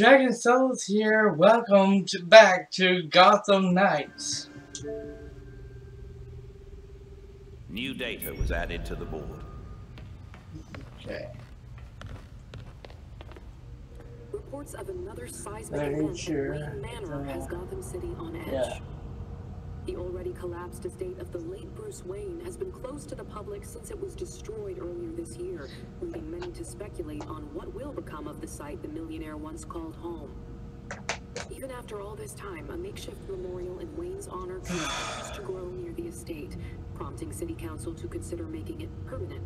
Dragon Souls here. Welcome back to Gotham Knights. New data was added to the board. Okay. Reports of another seismic event at Wayne Manor has Gotham City on edge. Yeah. The already collapsed estate of the late Bruce Wayne has been closed to the public since it was destroyed earlier this year, leading many to speculate on what will become of the site the millionaire once called home. Even after all this time, a makeshift memorial in Wayne's honor continues to grow near the estate, prompting City Council to consider making it permanent.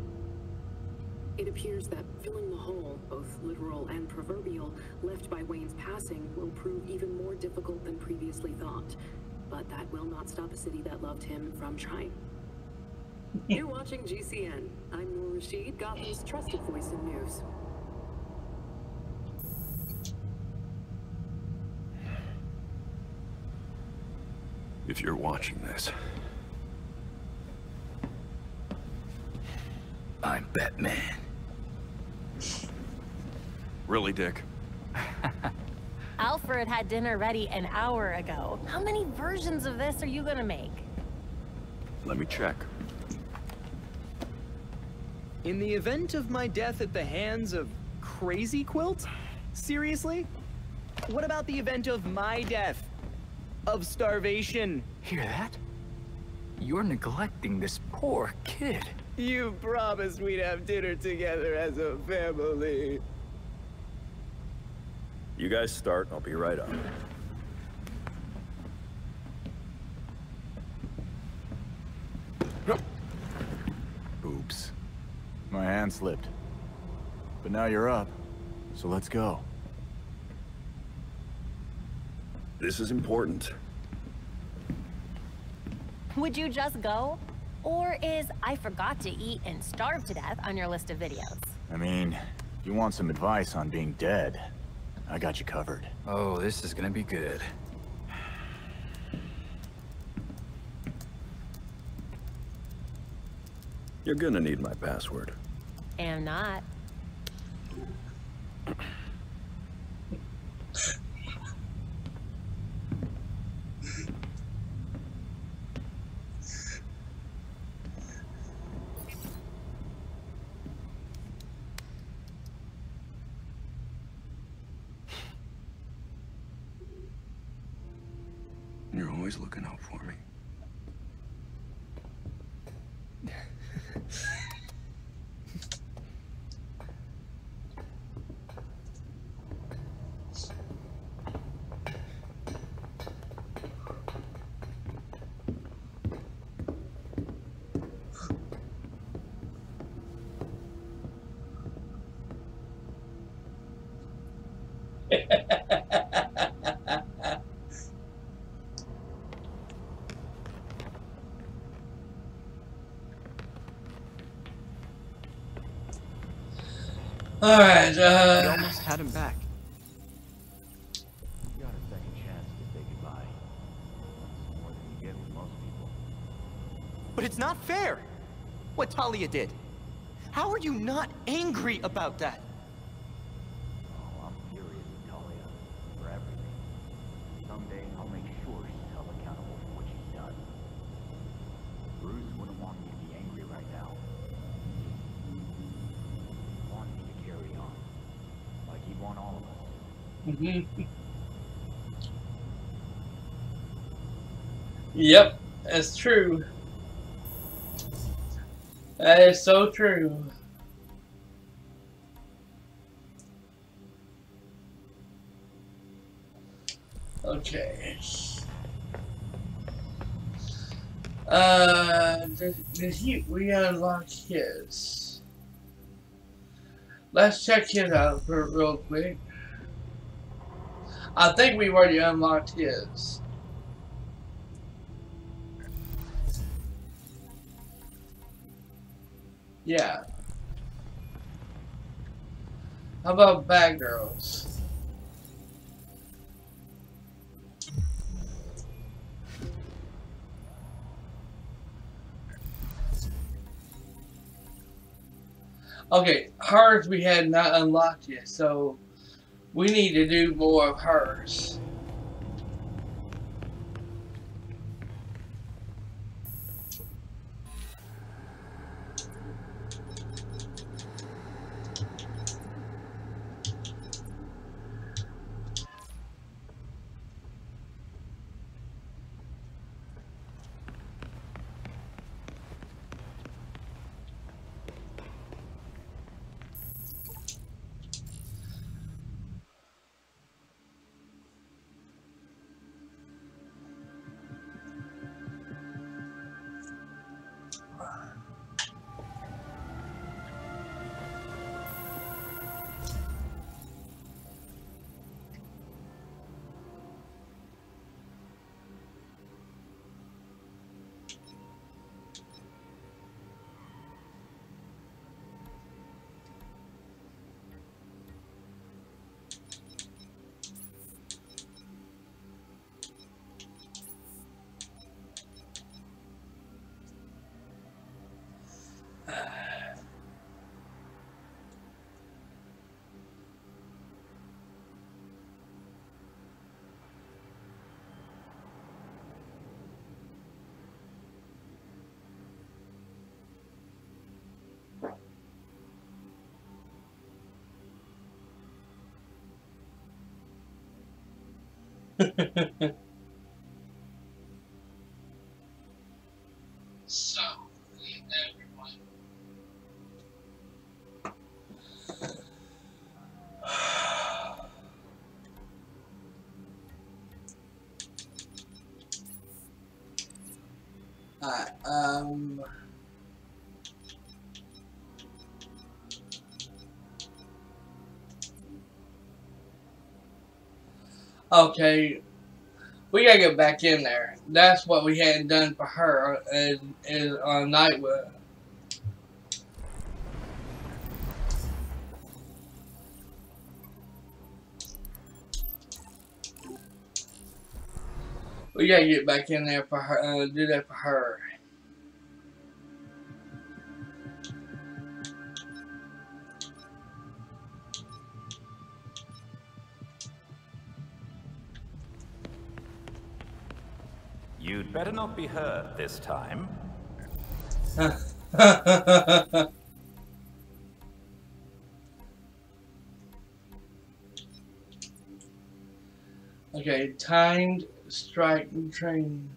It appears that filling the hole, both literal and proverbial, left by Wayne's passing will prove even more difficult than previously thought. But that will not stop a city that loved him from trying. You're watching GCN. I'm Noor Rashid, Gotham's trusted voice in news. If you're watching this, I'm Batman. Really, Dick? Alfred had dinner ready an hour ago. How many versions of this are you gonna make? Let me check. In the event of my death at the hands of Crazy Quilt? Seriously? What about the event of my death? Of starvation? Hear that? You're neglecting this poor kid. You promised we'd have dinner together as a family. You guys start, I'll be right up. Oops. My hand slipped. But now you're up, so let's go. This is important. Would you just go? Or is I forgot to eat and starve to death on your list of videos? I mean, if you want some advice on being dead, I got you covered. Oh, this is gonna be good. You're gonna need my password. Am not. You're always looking out for me. Alright, We almost had him back. You got a second chance to say goodbye. That's more than you get with most people. But it's not fair! What Talia did. How are you not angry about that? Oh, I'm furious with Talia for everything. Someday I'll make sure she's held accountable for what she's done. Bruce wouldn't want me to be angry right now. He wants me to carry on, like he'd want all of us. Yep, that's true. That is so true. Okay. We unlock his. Let's check his out real quick. I think we've already unlocked his. Yeah. How about Bad Girls? Okay, hers we had not unlocked yet, so We need to do more of hers. So, everyone. Alright, okay, we gotta get back in there. That's what we hadn't done for her is on Nightwood. We gotta get back in there for her, do that for her. You'd better not be hurt this time. Okay, timed strike training.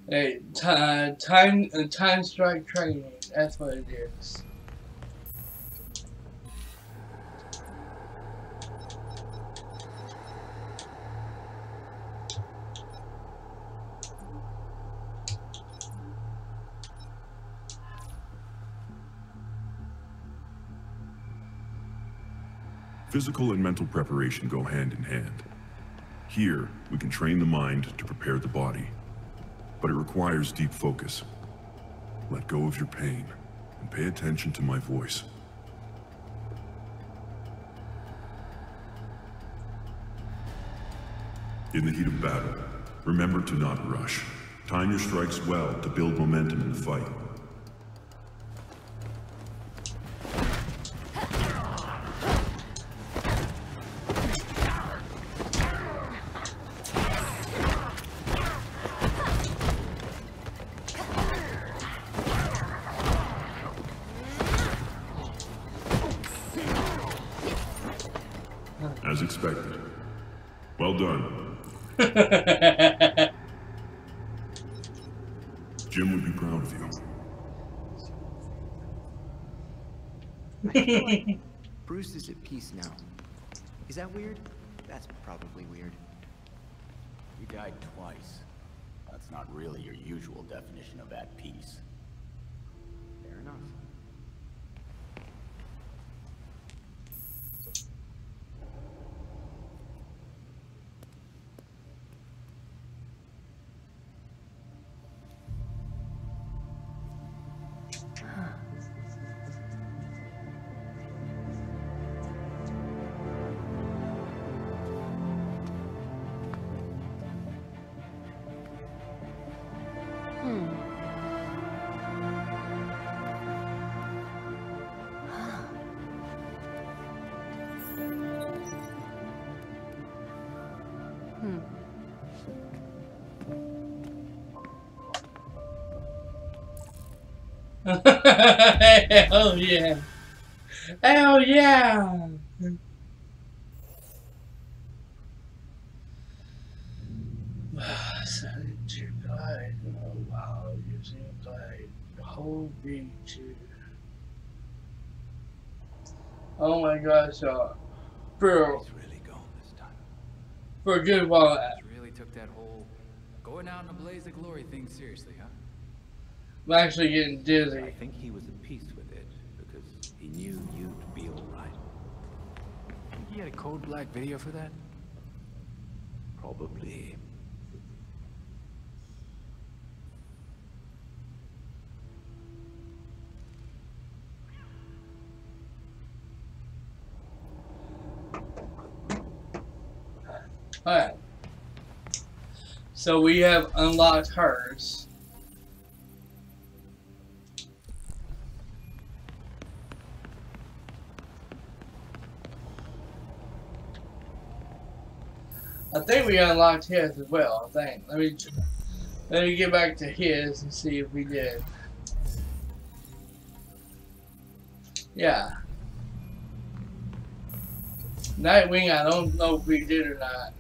Hey, time strike training. That's what it is. Physical and mental preparation go hand in hand. Here, we can train the mind to prepare the body. But it requires deep focus. Let go of your pain and pay attention to my voice. In the heat of battle, remember to not rush. Time your strikes well to build momentum in the fight. As expected. Well done. Jim would be proud of you. Bruce is at peace now. Is that weird? That's probably weird. You died twice. That's not really your usual definition of at peace. Fair enough. Hell yeah. Hell yeah. Oh wow, you seem like the whole beach. Oh my gosh, bro. He's really going this time. For a good while. He's really took that whole going out in a blaze of glory thing seriously, huh? I'm actually getting dizzy. I think he was at peace with it because he knew you'd be all right. Think he had a code black video for that? Probably. Alright. So we have unlocked hers. I think we unlocked his as well, I think. Let me get back to his and see if we did. Yeah. Nightwing, I don't know if we did or not.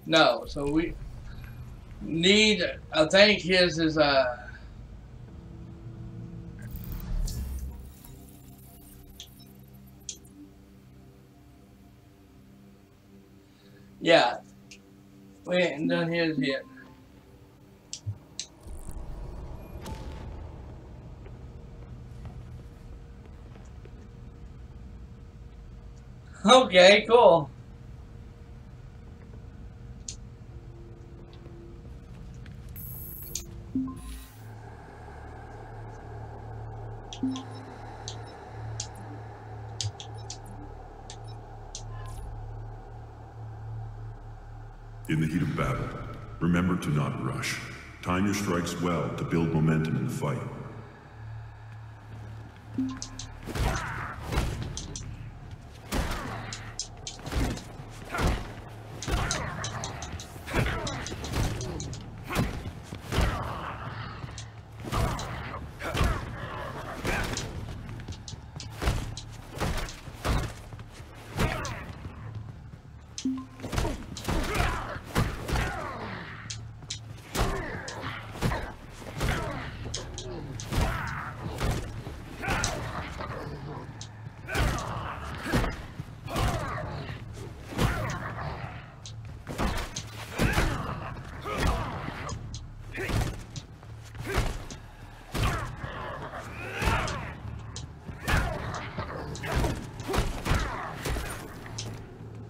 No, so we need, I think his is, yeah, we ain't done his yet. Okay, cool. In the heat of battle, remember to not rush. Time your strikes well to build momentum in the fight.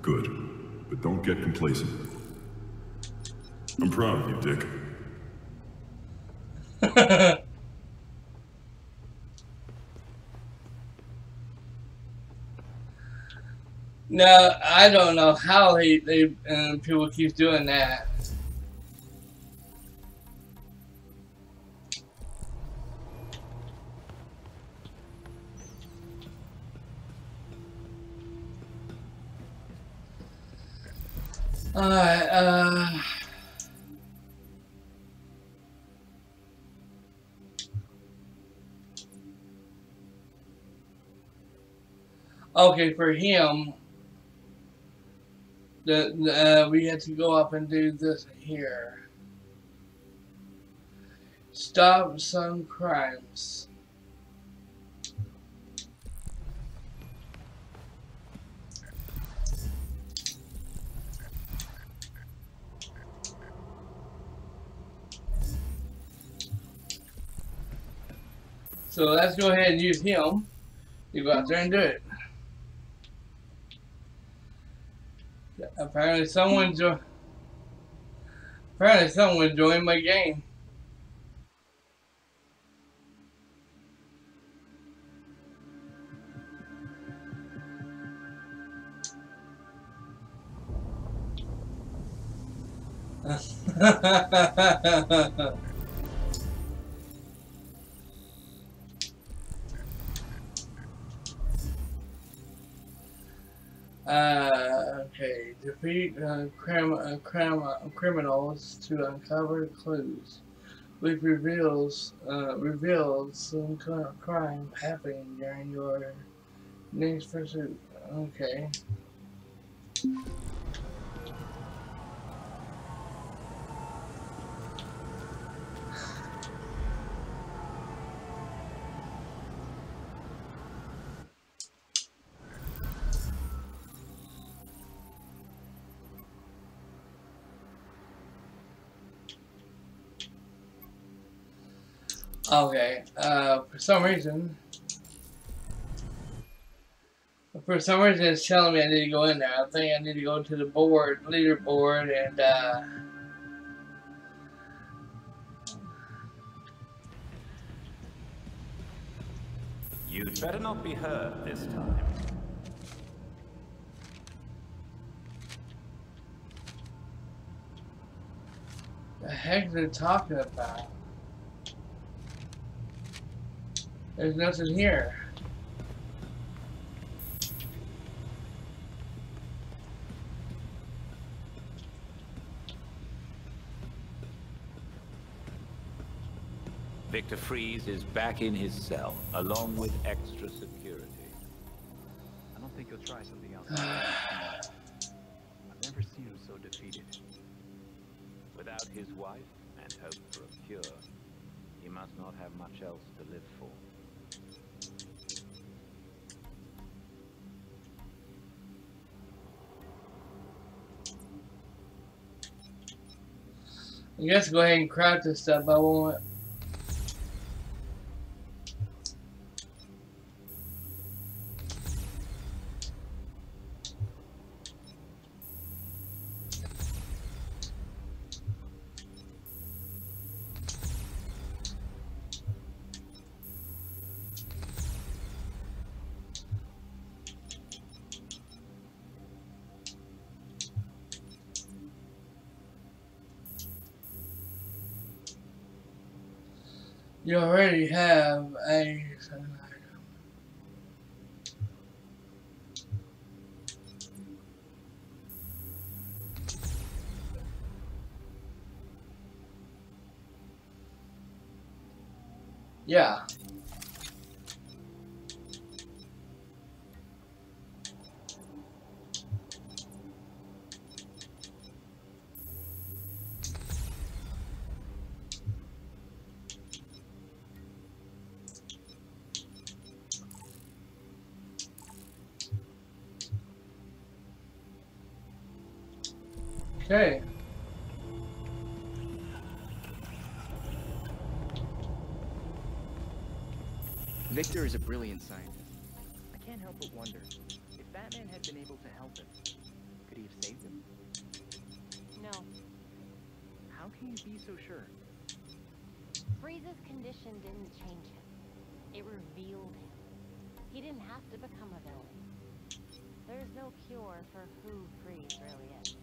Good, but don't get complacent. I'm proud of you, Dick. No, I don't know how people keep doing that. Alright, okay, for him, we had to go up and do this here. Stop some crimes. So let's go ahead and use him. You go out there and do it. Apparently someone joined my game. Okay. Defeat criminals to uncover clues, which reveals some kind of crime happening during your next pursuit. Okay. Okay, for some reason it's telling me I need to go in there. I think I need to go to the leaderboard, and You'd better not be hurt this time. the heck they're talking about? There's nothing here. Victor Freeze is back in his cell, along with extra security. I don't think he'll try something else. I've never seen him so defeated. Without his wife and hope for a cure, he must not have much else to live for. I guess go ahead and craft this stuff. I won't. You already have a yeah. Okay. Victor is a brilliant scientist. I can't help but wonder, if Batman had been able to help him, could he have saved him? No. How can you be so sure? Freeze's condition didn't change him. It revealed him. He didn't have to become a villain. There's no cure for who Freeze really is.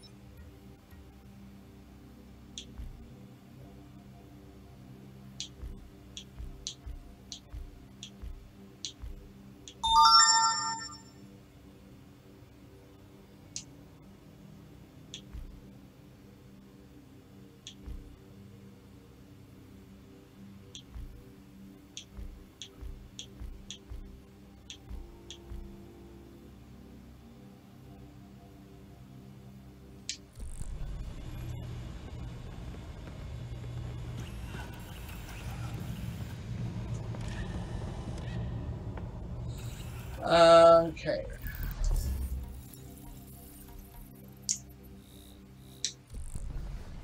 Okay.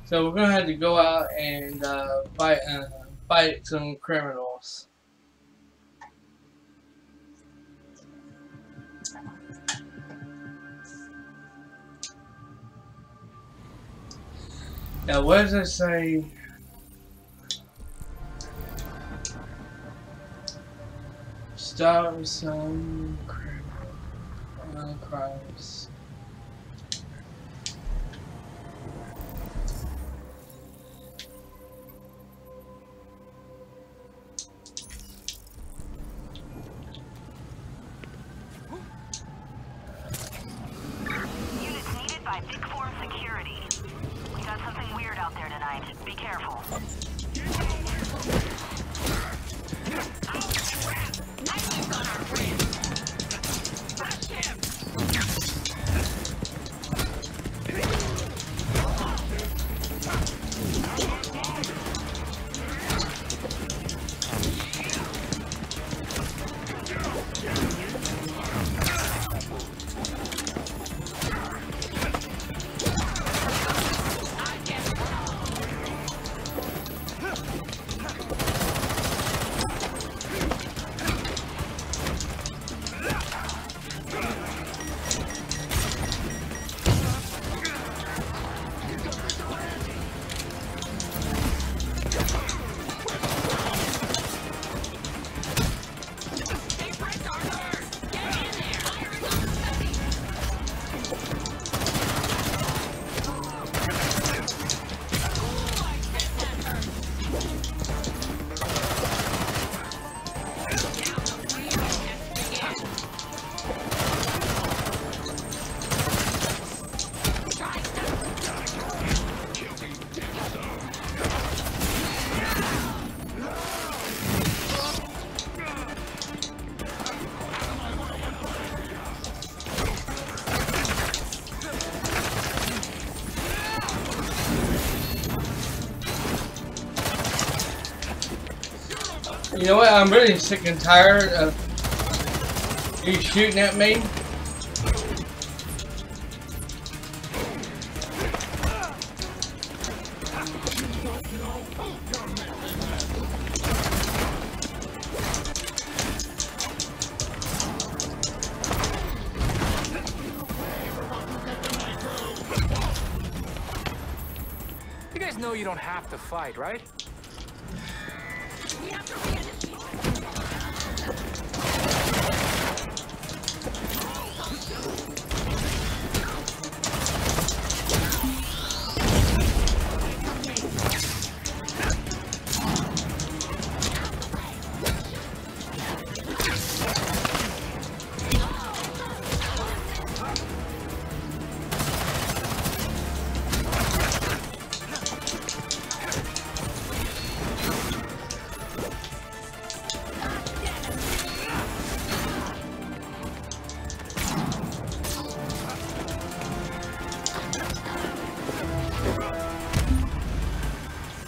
So we're gonna have to go out and fight some criminals. Now, what does it say? Stop some crimes. pt35, big form security. We got something weird out there tonight. Be careful. You know what? I'm really sick and tired of you shooting at me. You guys know you don't have to fight, right?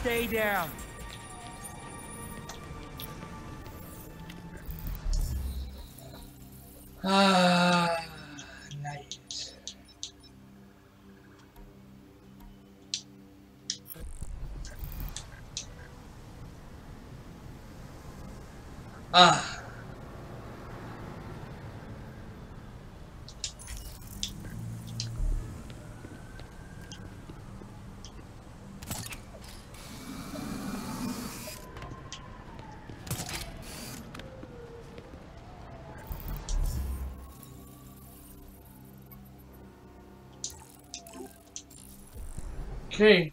Stay down. Nice. Okay.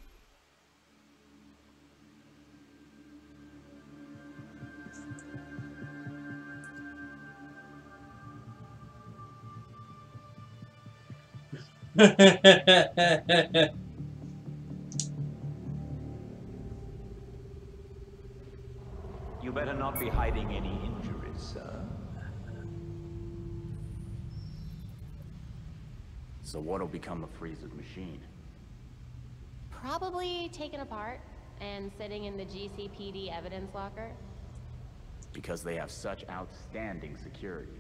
You better not be hiding any injuries, sir. So what'll become of Freeze's machine? Probably taken apart and sitting in the GCPD evidence locker. Because they have such outstanding security.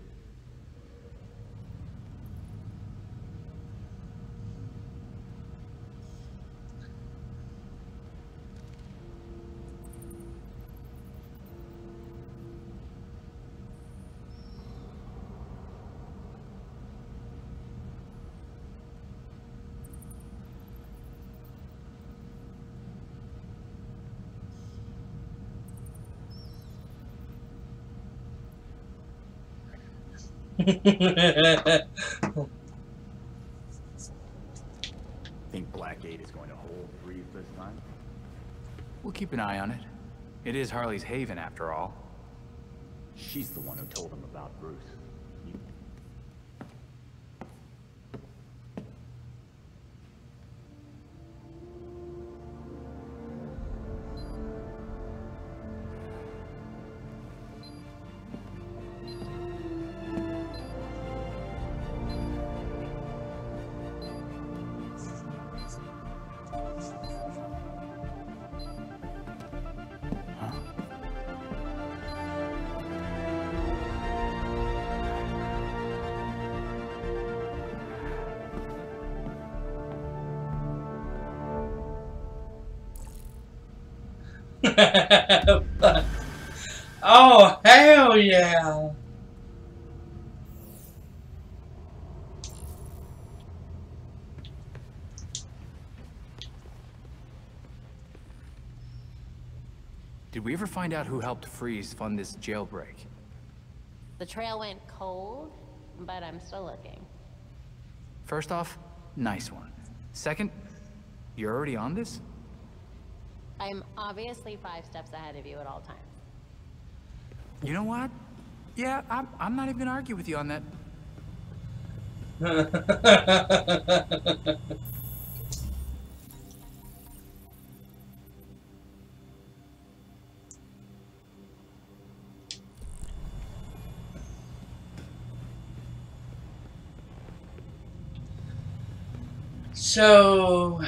Think Blackgate is going to hold Freeze this time? We'll keep an eye on it. It is Harley's haven, after all. She's the one who told him about Bruce. Oh, hell yeah! Did we ever find out who helped Freeze fund this jailbreak? The trail went cold, but I'm still looking. First off, nice one. Second, you're already on this? I'm obviously 5 steps ahead of you at all times. You know what? Yeah, I'm not even gonna argue with you on that. So,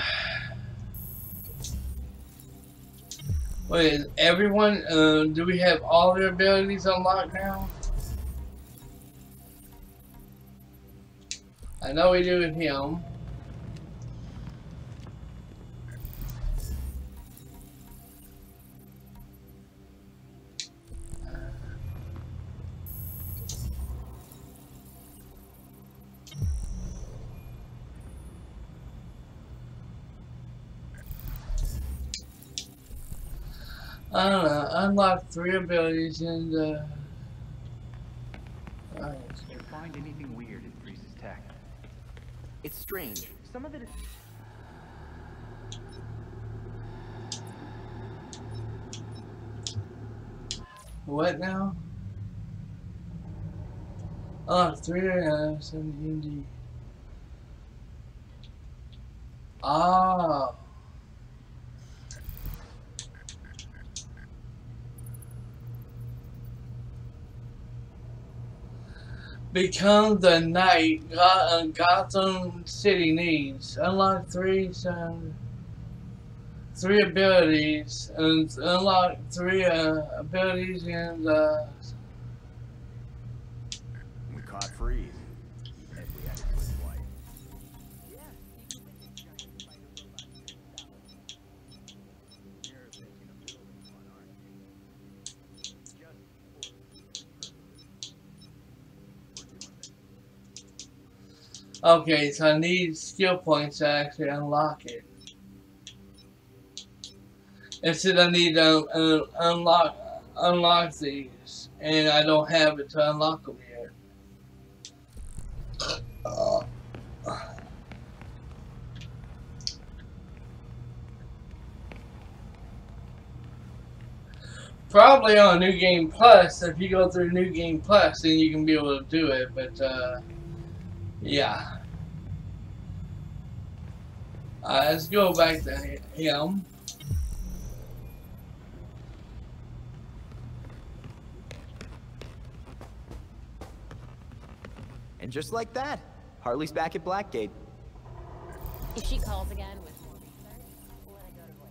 wait, everyone, do we have all their abilities unlocked now? I know we do with him. I don't know, unlock 3 abilities and Did you find anything weird in Freeze's tech? It's strange. Some of it is... what now? Unlock 3 17D. Ah. Become the knight Gotham City needs. Unlock 3 abilities and unlock 3 abilities and We caught Freeze, even if we had to do it twice. You're thinking of building one, aren't you? Just okay, so I need skill points to actually unlock it. It said I need to unlock these, and I don't have it to unlock them yet. Probably on New Game Plus. If you go through New Game Plus, then you can be able to do it. But yeah. Let's go back to him. And just like that, Harley's back at Blackgate. If she calls again with more research, let it go to voice.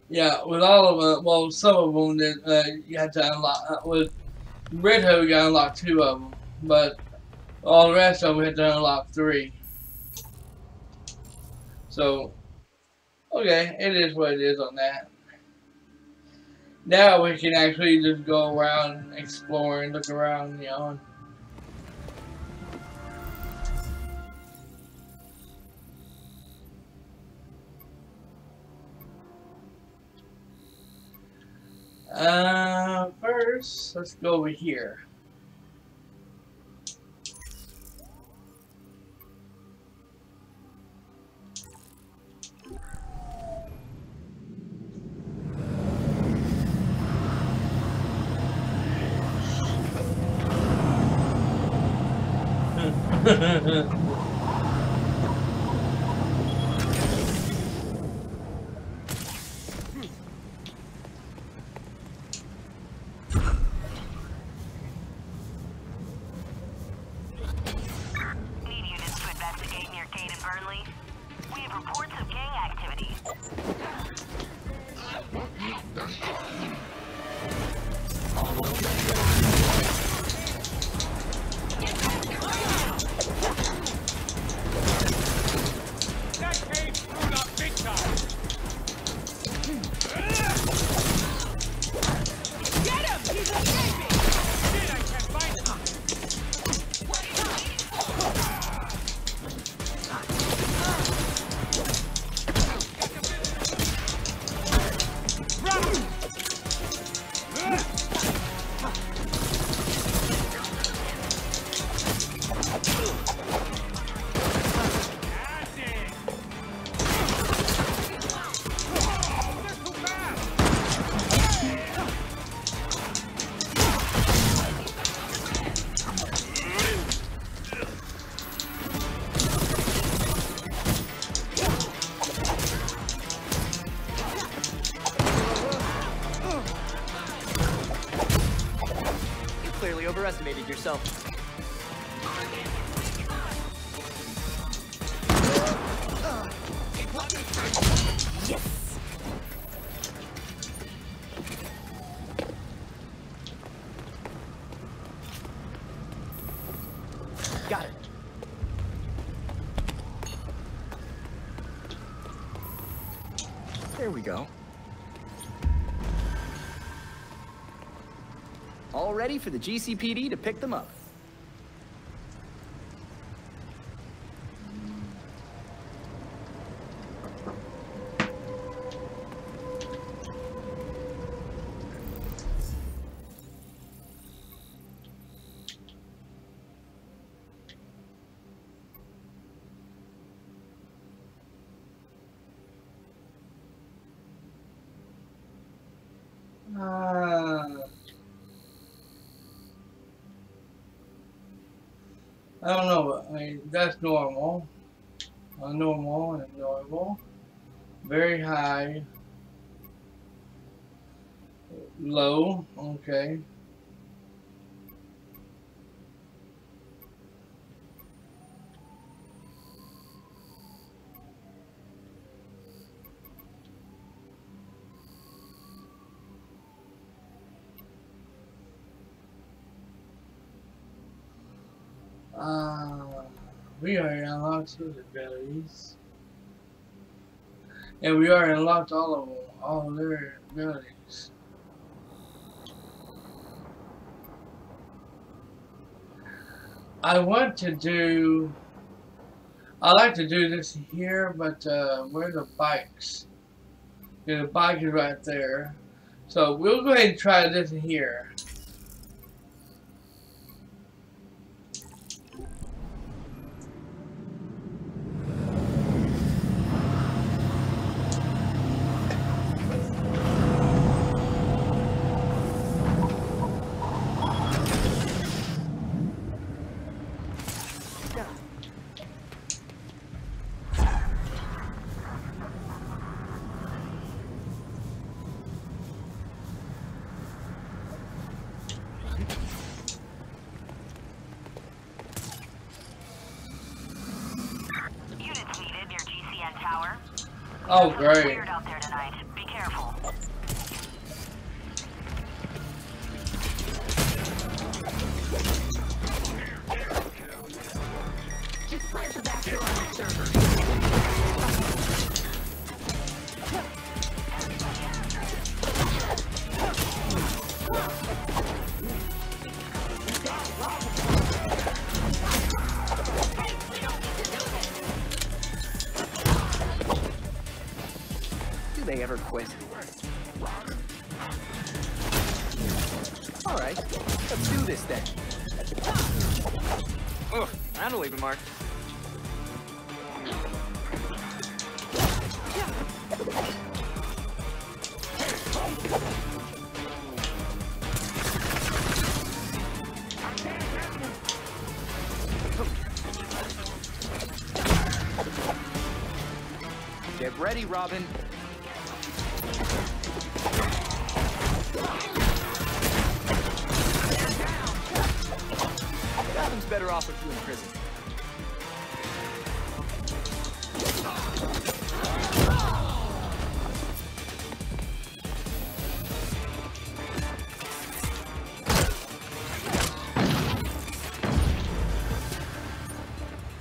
Yeah, with all of them, well, some of them that you had to unlock. With Red Hood, we got to unlock 2 of them, but all the rest of them we had to unlock 3. So, okay, it is what it is on that. Now we can actually just go around and explore and look around, you know. First, let's go over here. yourself. Yes! Got it. There we go. All ready for the GCPD to pick them up. I don't know, I mean, that's normal. Normal and normal. Very high. Low, okay. We are unlocked his abilities. And we are unlocked all of them, all of their abilities. I like to do this here, but where are the bikes? Yeah, the bike is right there. So we'll go ahead and try this here. Oh, great. Weird out there tonight. Be careful. Just plant a backdoor on the server. They ever quit? All right, let's do this then. Ugh, that'll leave a mark. Get ready, Robin. Robin's better off with you in prison.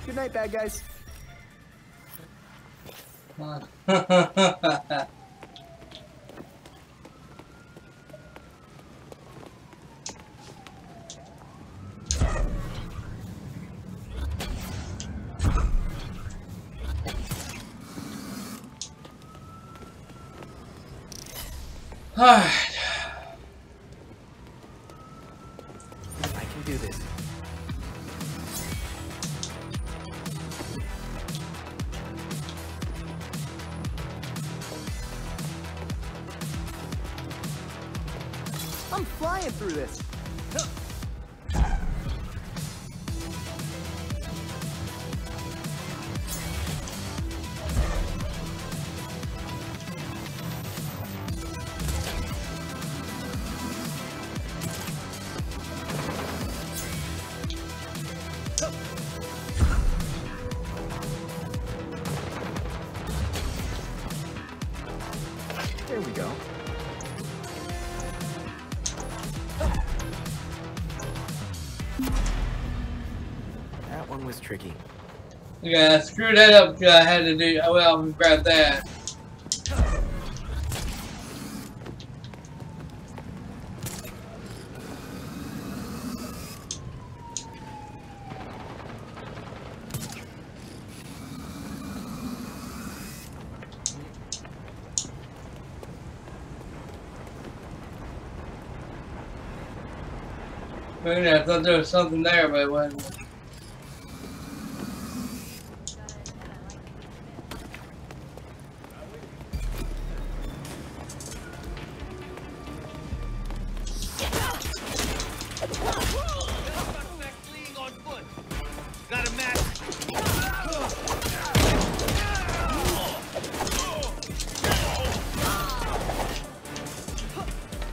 Good night, bad guys. Alright. I can do this. I'm flying through this. There we go. That one was tricky. Yeah, screw that up because I had to do. Well, grab that. I thought there was something there, but it wasn't.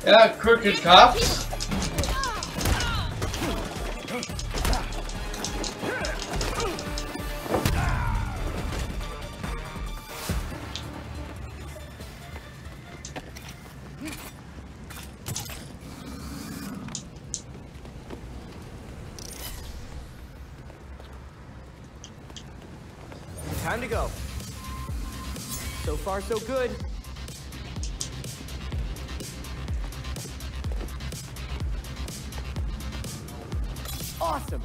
Yeah, crooked cops. Time to go. So far, so good. Awesome.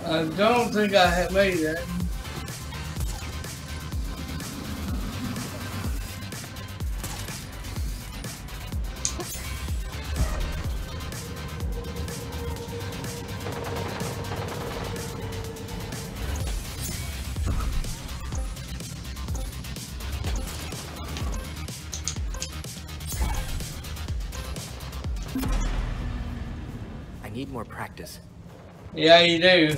I don't think I had made that. I need more practice. Yeah, you do.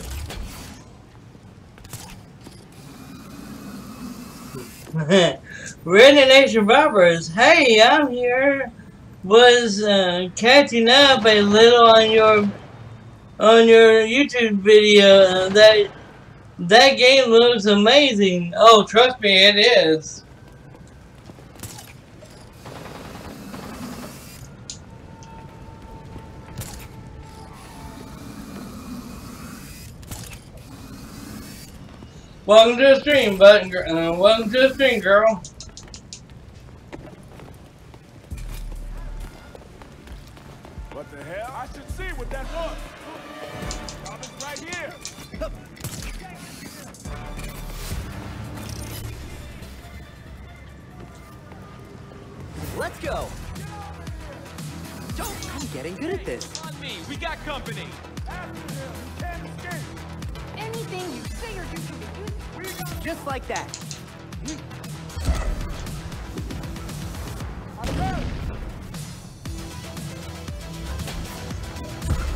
Redneck Nation Robbers, hey, I'm here. Was catching up a little on your YouTube video. That game looks amazing. Oh, trust me, it is. Welcome to the stream, welcome to the stream, girl. What the hell? I should see what that was. It's right here. Let's go. I'm getting good at this. On me, we got company. Anything you say or do to me, Just like that.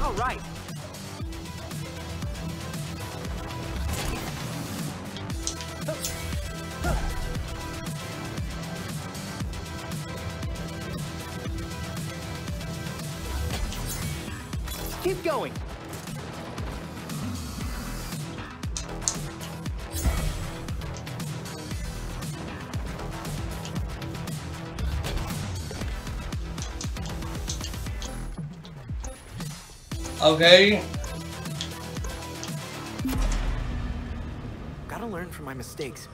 All right. Keep going. Okay. Gotta learn from my mistakes.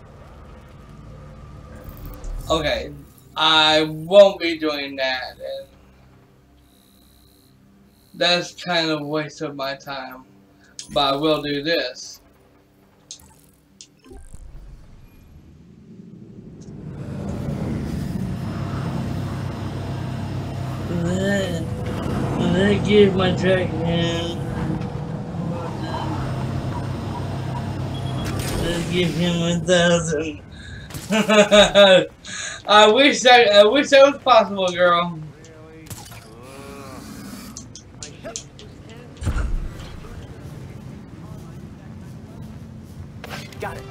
Okay. I won't be doing that. And that's kind of a waste of my time. But I will do this. Let's give my dragon. Let's give him 1,000. I wish that was possible, girl. Got it.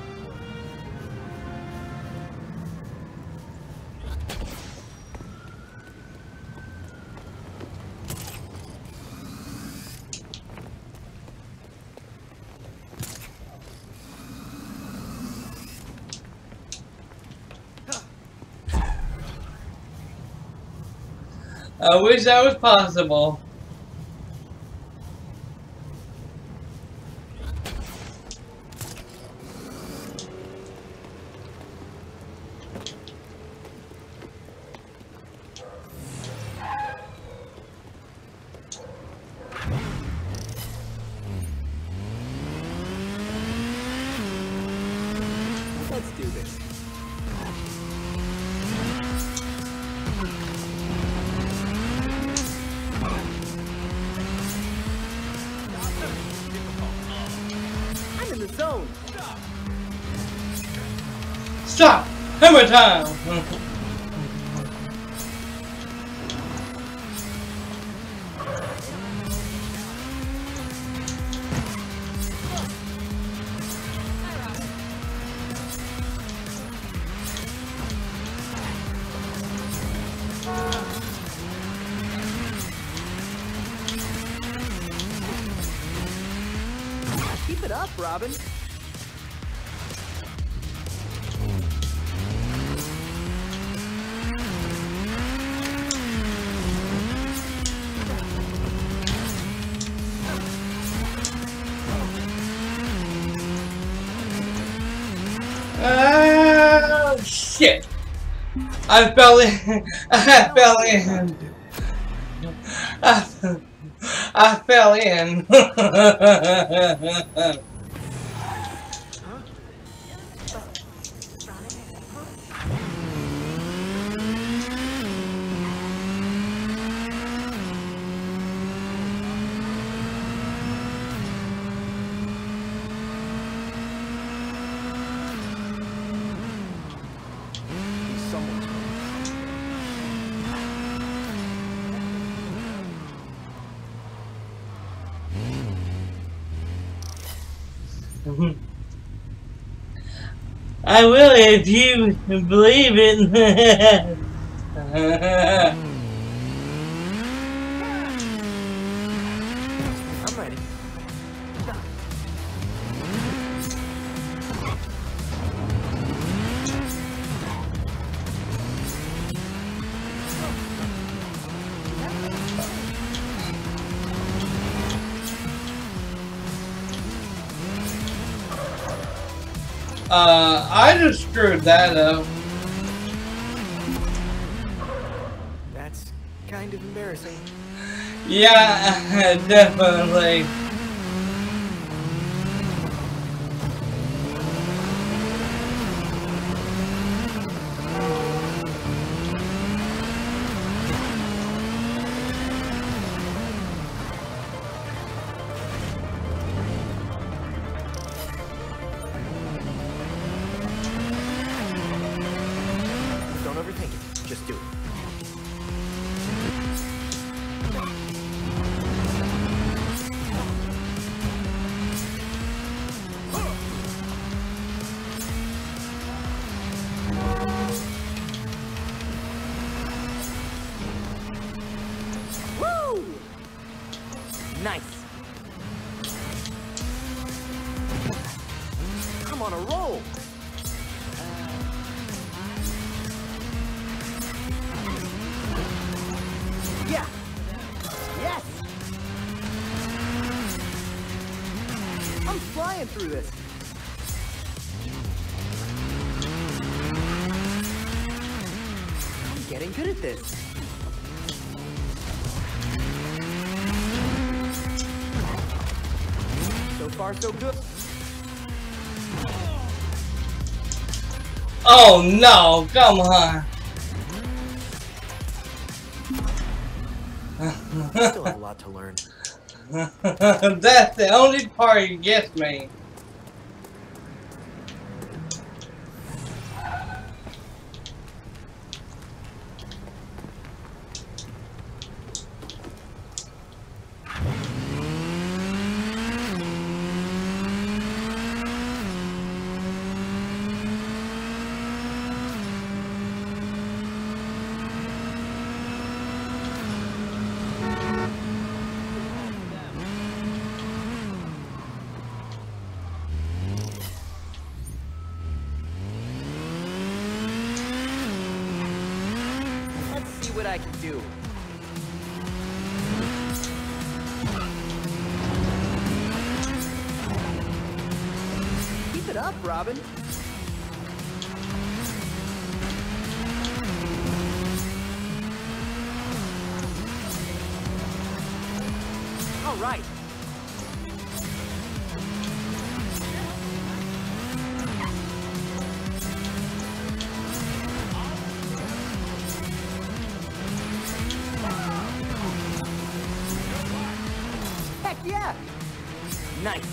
I wish that was possible. Let's do this. I'm in the zone. Stop! Hammer time! Keep it up, Robin. Shit! I fell in. I fell in. I fell in. I will if you believe it. I'm ready. I just screwed that up. That's kind of embarrassing. Yeah, definitely. Don't overthink it. Just do it. Woo! Nice. I'm on a roll. Yeah. Yes. I'm flying through this. I'm getting good at this. So far, so good. Oh no, come on. Still have a lot to learn. That's the only part you gets me. Let's see what I can do. Robin. All right. Heck yeah! Nice.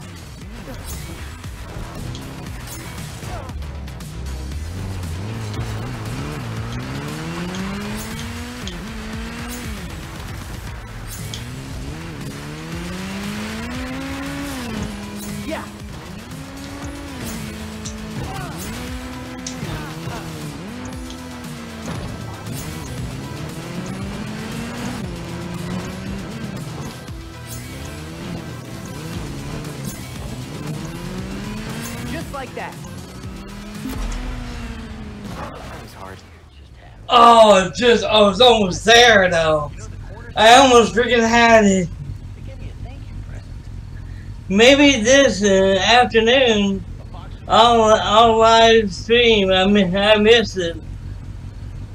Yeah. Just like that. That was hard. Oh, I was almost there though. I almost freaking had it. Maybe this afternoon I'll live stream. I missed it.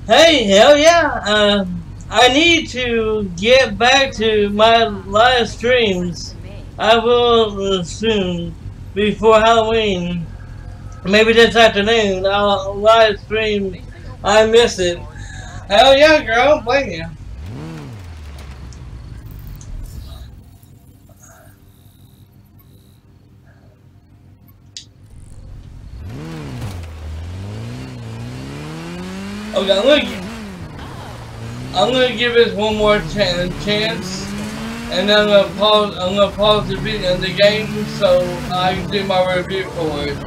Hey, hell yeah! I need to get back to my live streams. I will soon, before Halloween. Maybe this afternoon I'll live stream. I miss it. Hell yeah, girl! Blame you. Okay, I'm gonna give this one more chance, and then I'm gonna pause the video, the game, so I can do my review for it.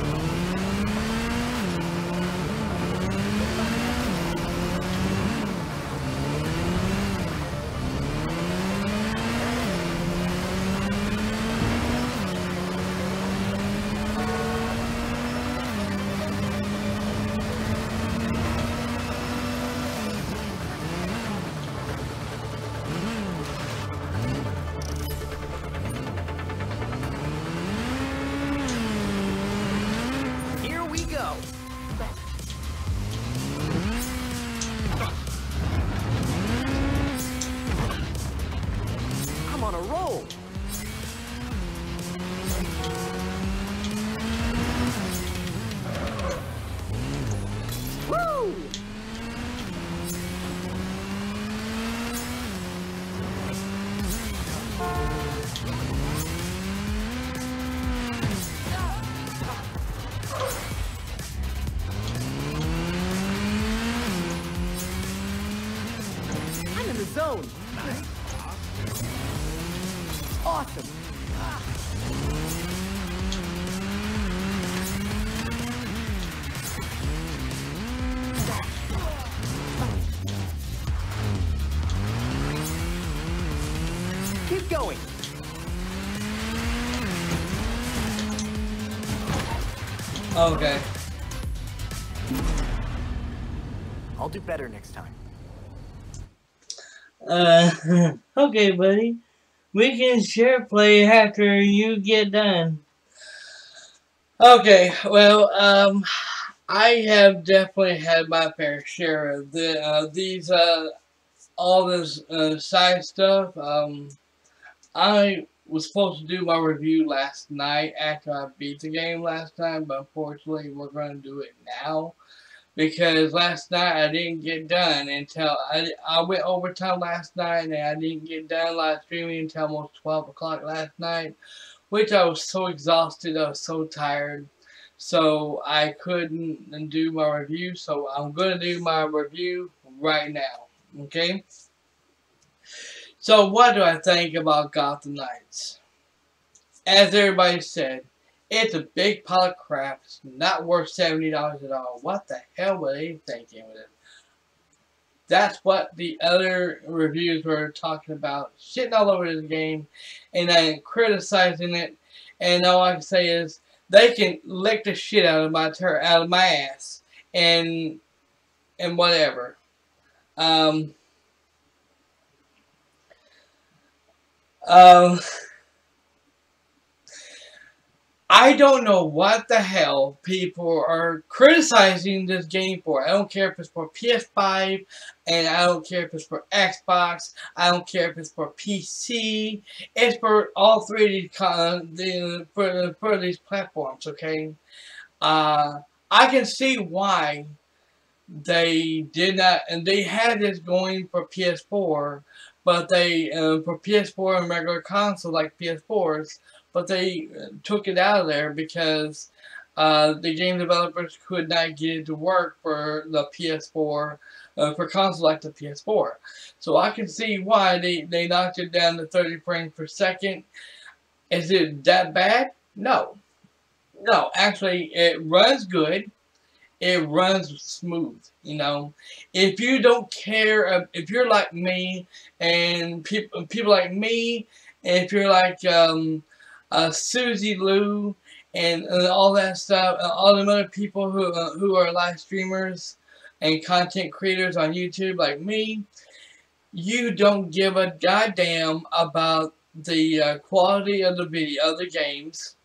Here we go. I'm on a roll. Woo! I'm in the zone. Awesome. Keep going. Okay. I'll do better next time. Okay, buddy. We can share play after you get done. Okay, well, I have definitely had my fair share of all this side stuff. I was supposed to do my review last night after I beat the game last time, but unfortunately we're going to do it now. Because last night I didn't get done until I went overtime last night, and I didn't get done live streaming until almost 12 o'clock last night, which I was so exhausted, I was so tired, so I couldn't do my review. So I'm going to do my review right now, okay? So what do I think about Gotham Knights? As everybody said, it's a big pile of crap. It's not worth $70 at all. What the hell were they thinking with it? That's what the other reviews were talking about. Shitting all over this game and then criticizing it. And all I can say is they can lick the shit out of my ass and whatever. I don't know what the hell people are criticizing this game for. I don't care if it's for PS5, and I don't care if it's for Xbox. I don't care if it's for PC. It's for all three of these for these platforms. Okay, I can see why they did not, and they had this going for PS4, but they for PS4 and regular console like PS4s. But they took it out of there because the game developers could not get it to work for the PS4, for consoles like the PS4. So I can see why they knocked it down to 30 frames per second. Is it that bad? No. No, actually, it runs good. It runs smooth, you know. If you don't care, if you're like me, and people like me, and if you're like Susie Lou and all that stuff, all the other people who are live streamers and content creators on YouTube like me, you don't give a goddamn about the quality of the video, of the games.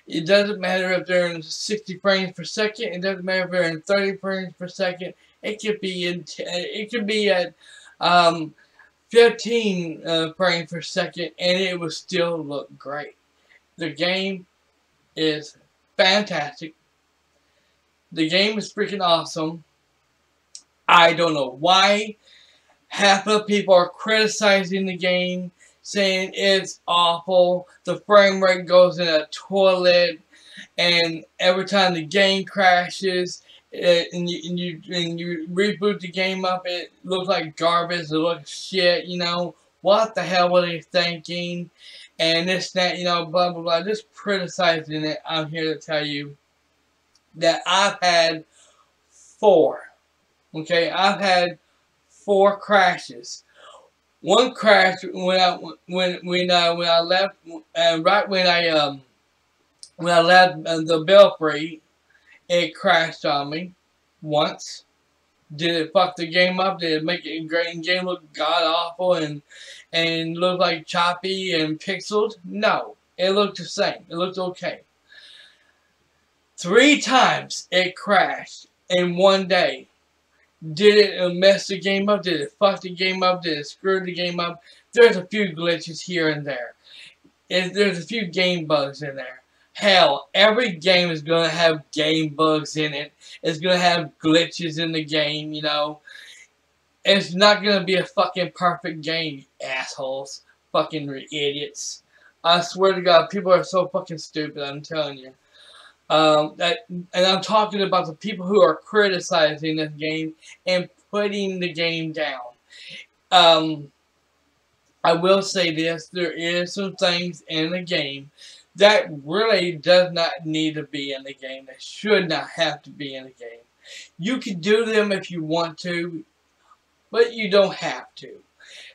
It doesn't matter if they're in 60 frames per second. It doesn't matter if they're in 30 frames per second. It could be in. It could be at 15 frames per second, and it will still look great. The game is fantastic. The game is freaking awesome. I don't know why half of the people are criticizing the game, saying it's awful, the frame rate goes in a toilet, and every time the game crashes and you reboot the game up, it looks like garbage, it looks shit, you know. What the hell were they thinking? And this, that, you know, blah, blah, blah. Just criticizing it. I'm here to tell you that I've had 4. Okay, I've had 4 crashes. One crash when I left, right when I left the Belfry, it crashed on me once. Did it fuck the game up? Did it make it great and game look god awful and look like choppy and pixeled? No, it looked the same. It looked okay. 3 times it crashed in one day. Did it mess the game up? Did it fuck the game up? Did it screw the game up? There's a few glitches here and there. There's a few game bugs in there. Hell, every game is going to have game bugs in it. It's going to have glitches in the game, you know. It's not going to be a fucking perfect game, you assholes. Fucking idiots. I swear to God, people are so fucking stupid, I'm telling you. And I'm talking about the people who are criticizing this game and putting the game down. I will say this, there is some things in the game that really does not need to be in the game, that should not have to be in the game. You can do them if you want to, but you don't have to.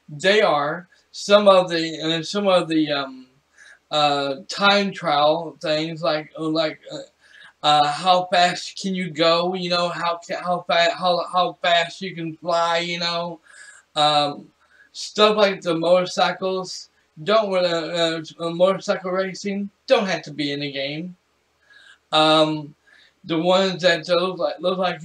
They are some of the time trial things, like how fast can you go, you know, how fast you can fly, you know, stuff like the motorcycles. Motorcycle racing don't have to be in the game. The ones that look like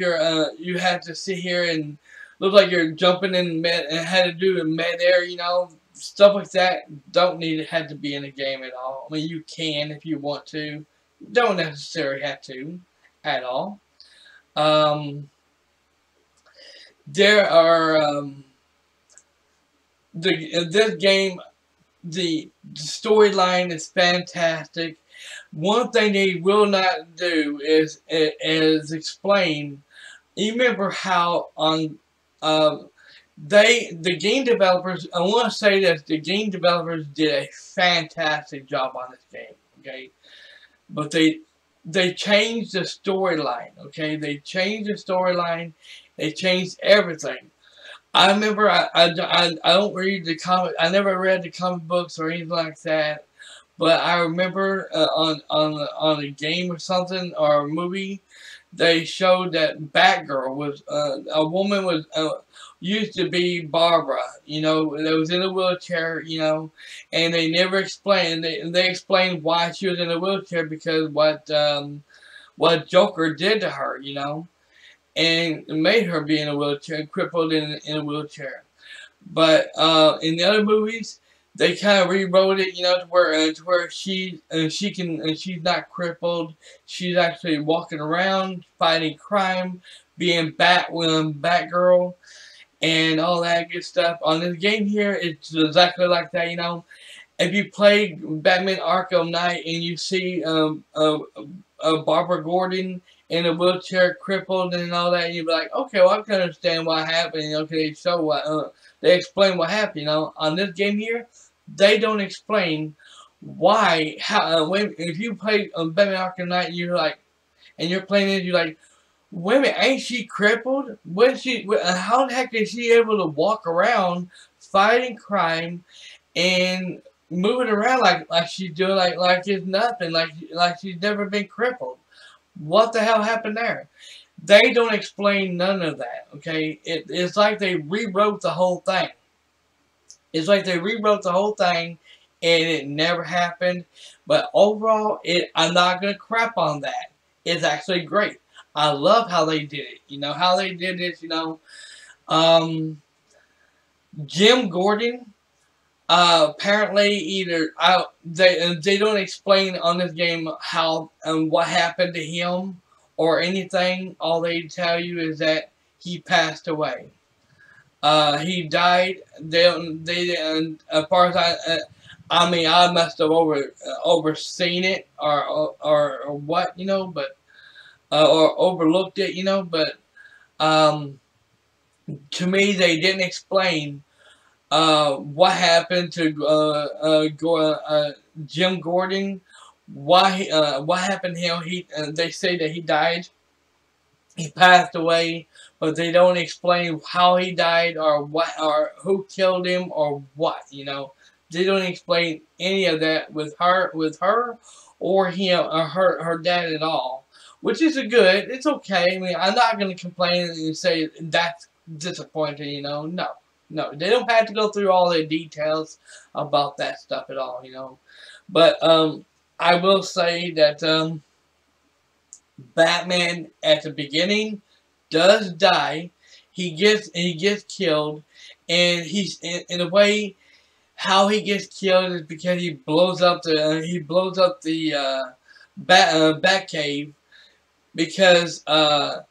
you have to sit here and look like you're jumping in and had to do in mid-air, you know, stuff like that don't have to be in the game at all. I mean, you can if you want to. Don't necessarily have to at all. There are this game. The storyline is fantastic. One thing they will not do is explain. You remember how on the game developers. I want to say that the game developers did a fantastic job on this game. Okay, but they changed the storyline. Okay, they changed the storyline. They changed everything. I remember I don't read the comic. I never read the comic books or anything like that. But I remember on a game or something or a movie they showed that Batgirl was a woman was used to be Barbara, you know, that was in a wheelchair, you know, and they never explained. They explained why she was in a wheelchair because what Joker did to her, you know, and made her be in a wheelchair, crippled in a wheelchair. But in the other movies, they kind of rewrote it, you know, to where she's not crippled. She's actually walking around, fighting crime, being Batgirl, and all that good stuff. On this game here, it's exactly like that, you know. If you play Batman Arkham Knight and you see Barbara Gordon in a wheelchair, crippled and all that, and you'd be like, okay, well, I can understand what happened. You know, they show what they explain what happened. You know, on this game here, they don't explain why. If you play Batman Arkham Knight, you're like, and you're playing it, you're like, wait a minute, ain't she crippled? How the heck is she able to walk around fighting crime and moving around like she's doing like it's nothing, like she's never been crippled? What the hell happened there? They don't explain none of that, okay? It's like they rewrote the whole thing. It's like they rewrote the whole thing and it never happened. But overall, I'm not going to crap on that. It's actually great. I love how they did it. You know, how they did this, you know. Jim Gordon, apparently they don't explain on this game how what happened to him or anything. All they tell you is that he passed away. He died. As far as I mean, I must have overseen it or what, you know, but or overlooked it, you know, but to me they didn't explain what happened to Jim Gordon, what happened to him. They say that he died, he passed away, but they don't explain how he died or what or who killed him or what, you know. They don't explain any of that with her or him or her dad at all, which is good. It's okay. I mean, I'm not going to complain and say that's disappointing, you know. No, they don't have to go through all the details about that stuff at all, you know. But I will say that Batman at the beginning does die. He gets killed, and he's in a way how he gets killed is because he blows up the Batcave because her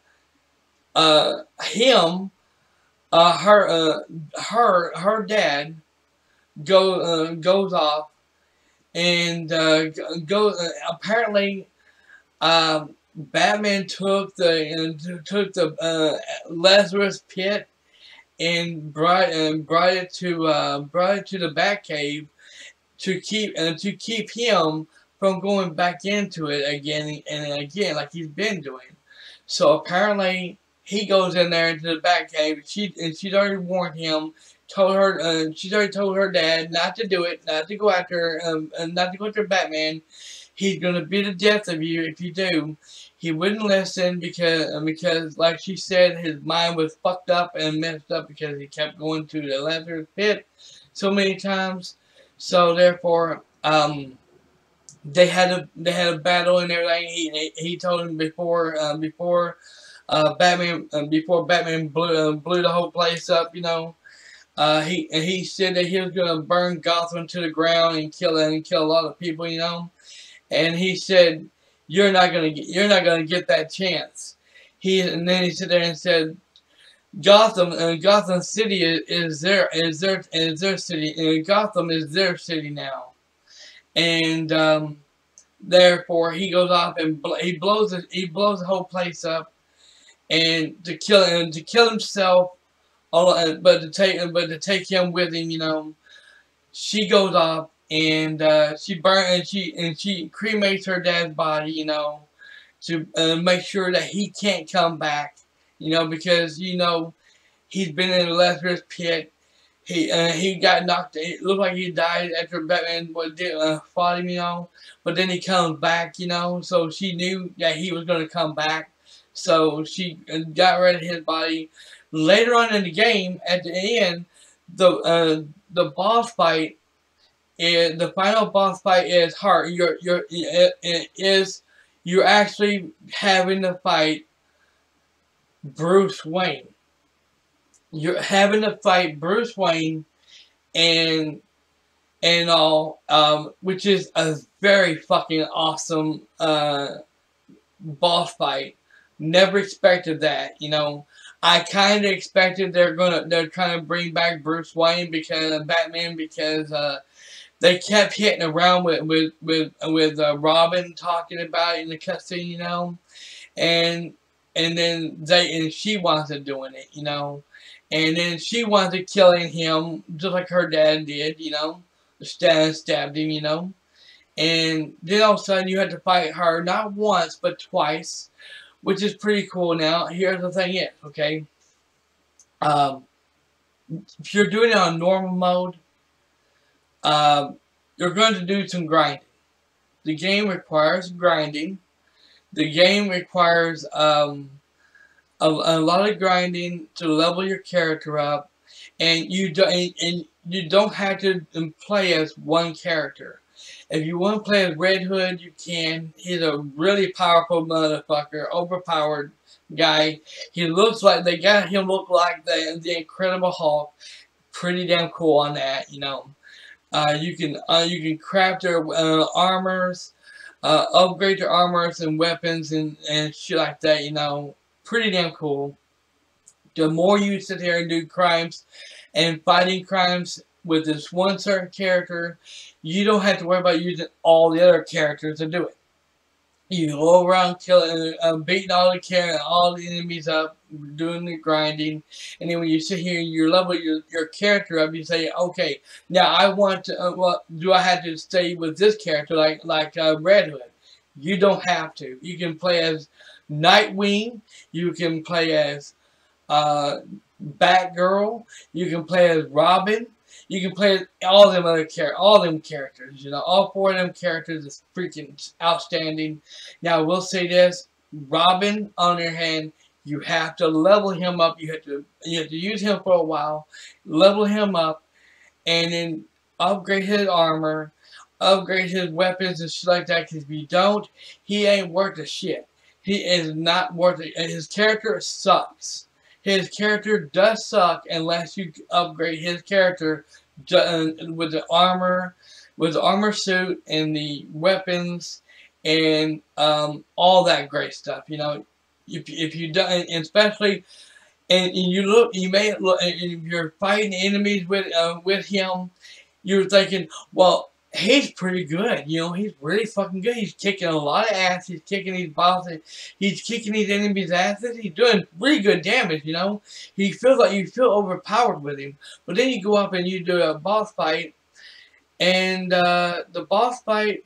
dad goes off and apparently Batman took the Lazarus pit and brought it to the Batcave to keep him from going back into it again and again like he's been doing. So apparently he goes in there into the Batcave. She's already warned him. She's already told her dad not to do it, not to go after Batman. He's gonna be the death of you if you do. He wouldn't listen because like she said, his mind was fucked up and messed up because he kept going to the Lazarus pit so many times. So therefore, they had a battle and everything. He told him before Batman blew the whole place up, you know. He said that he was gonna burn Gotham to the ground and kill a lot of people, you know. And he said, you're not gonna get that chance. And then he sat there and said, Gotham City is their city, and Gotham is their city now. And therefore he goes off and he blows the whole place up, and to kill himself, but to take him with him, you know. She goes off and she cremates her dad's body, you know, to make sure that he can't come back, you know, because you know he's been in the Lazarus pit. He got knocked. It looked like he died after Batman fought him, you know. But then he comes back, you know. So she knew that he was going to come back. So she got rid of his body. Later on in the game, at the end, the boss fight is the final boss fight is hard. You're actually having to fight Bruce Wayne. You're having to fight Bruce Wayne and all, which is a very fucking awesome boss fight. Never expected that, you know. I kind of expected they're trying to bring back Bruce Wayne because Batman, because they kept hitting around with Robin talking about it in the cutscene, you know, and then she wasn't doing it, you know, and then she wanted killing him just like her dad did, you know, stabbed him, you know, and then all of a sudden you had to fight her not once but twice, which is pretty cool. Now here's the thing is, okay, if you're doing it on normal mode, you're going to do some grinding. The game requires grinding. The game requires a lot of grinding to level your character up, and you don't have to play as one character. If you want to play as Red Hood, you can. He's a really powerful motherfucker, overpowered guy. He looks like they got him look like the Incredible Hulk. Pretty damn cool on that, you know. You can craft their armors, upgrade their armors and weapons and shit like that, you know. Pretty damn cool. The more you sit here and do crimes and fighting crimes with this one certain character, you don't have to worry about using all the other characters to do it. You go around killing, beating all the enemies up, doing the grinding, and then when you sit here and you level your character up, you say, okay, now I want to, well, do I have to stay with this character like Red Hood? You don't have to. You can play as Nightwing. You can play as Batgirl. You can play as Robin. You can play all them characters, you know. All four of them characters is freaking outstanding. Now, I will say this: Robin, on your hand, you have to level him up. You have to use him for a while, level him up, and then upgrade his armor, upgrade his weapons and shit like that. Because if you don't, he ain't worth a shit. He is not worth it. And his character sucks. His character does suck unless you upgrade his character with the armor suit and the weapons and all that great stuff. You know, if you don't, and especially, and you may look, and if you're fighting enemies with him, you're thinking, well, he's pretty good, you know, he's really fucking good. He's kicking a lot of ass. He's kicking these bosses. He's kicking these enemies' asses. He's doing really good damage, you know. You feel overpowered with him. But then you go up and you do a boss fight, and the boss fight,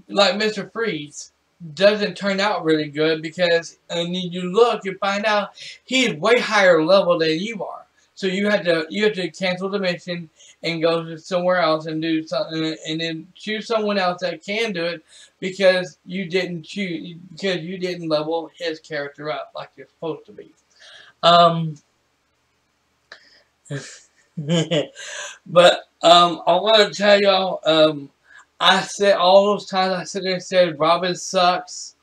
like Mr. Freeze, doesn't turn out really good because and you find out he's way higher level than you are. So you have to cancel the mission and go to somewhere else and do something, and then choose someone else that can do it because you didn't level his character up like you're supposed to be. But I want to tell y'all, I said all those times I sit there and said Robin sucks.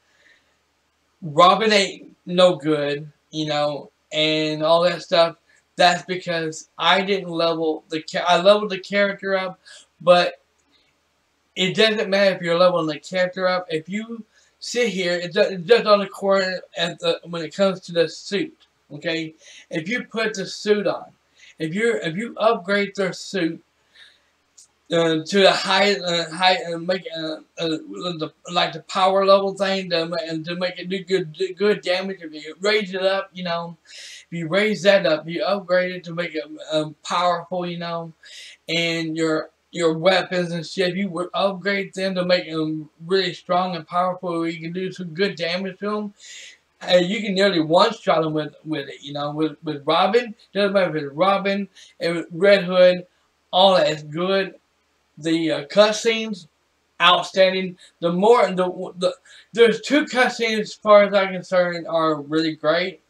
Robin ain't no good, you know, and all that stuff. That's because I didn't level I leveled the character up, but it doesn't matter if you're leveling the character up. If you sit here, it's just on the corner when it comes to the suit. Okay, if you put the suit on, if you upgrade their suit to the high make like the power level thing to make it do good damage. If you raise it up, you know. If you raise that up, you upgrade it to make it powerful, you know, and your weapons and shit, you would upgrade them to make them really strong and powerful where you can do some good damage to them. And you can nearly one-shot them with it, you know, with Robin. Doesn't matter if it's Robin and Red Hood, all that is good. The cutscenes, outstanding. There's two cutscenes as far as I'm concerned are really great,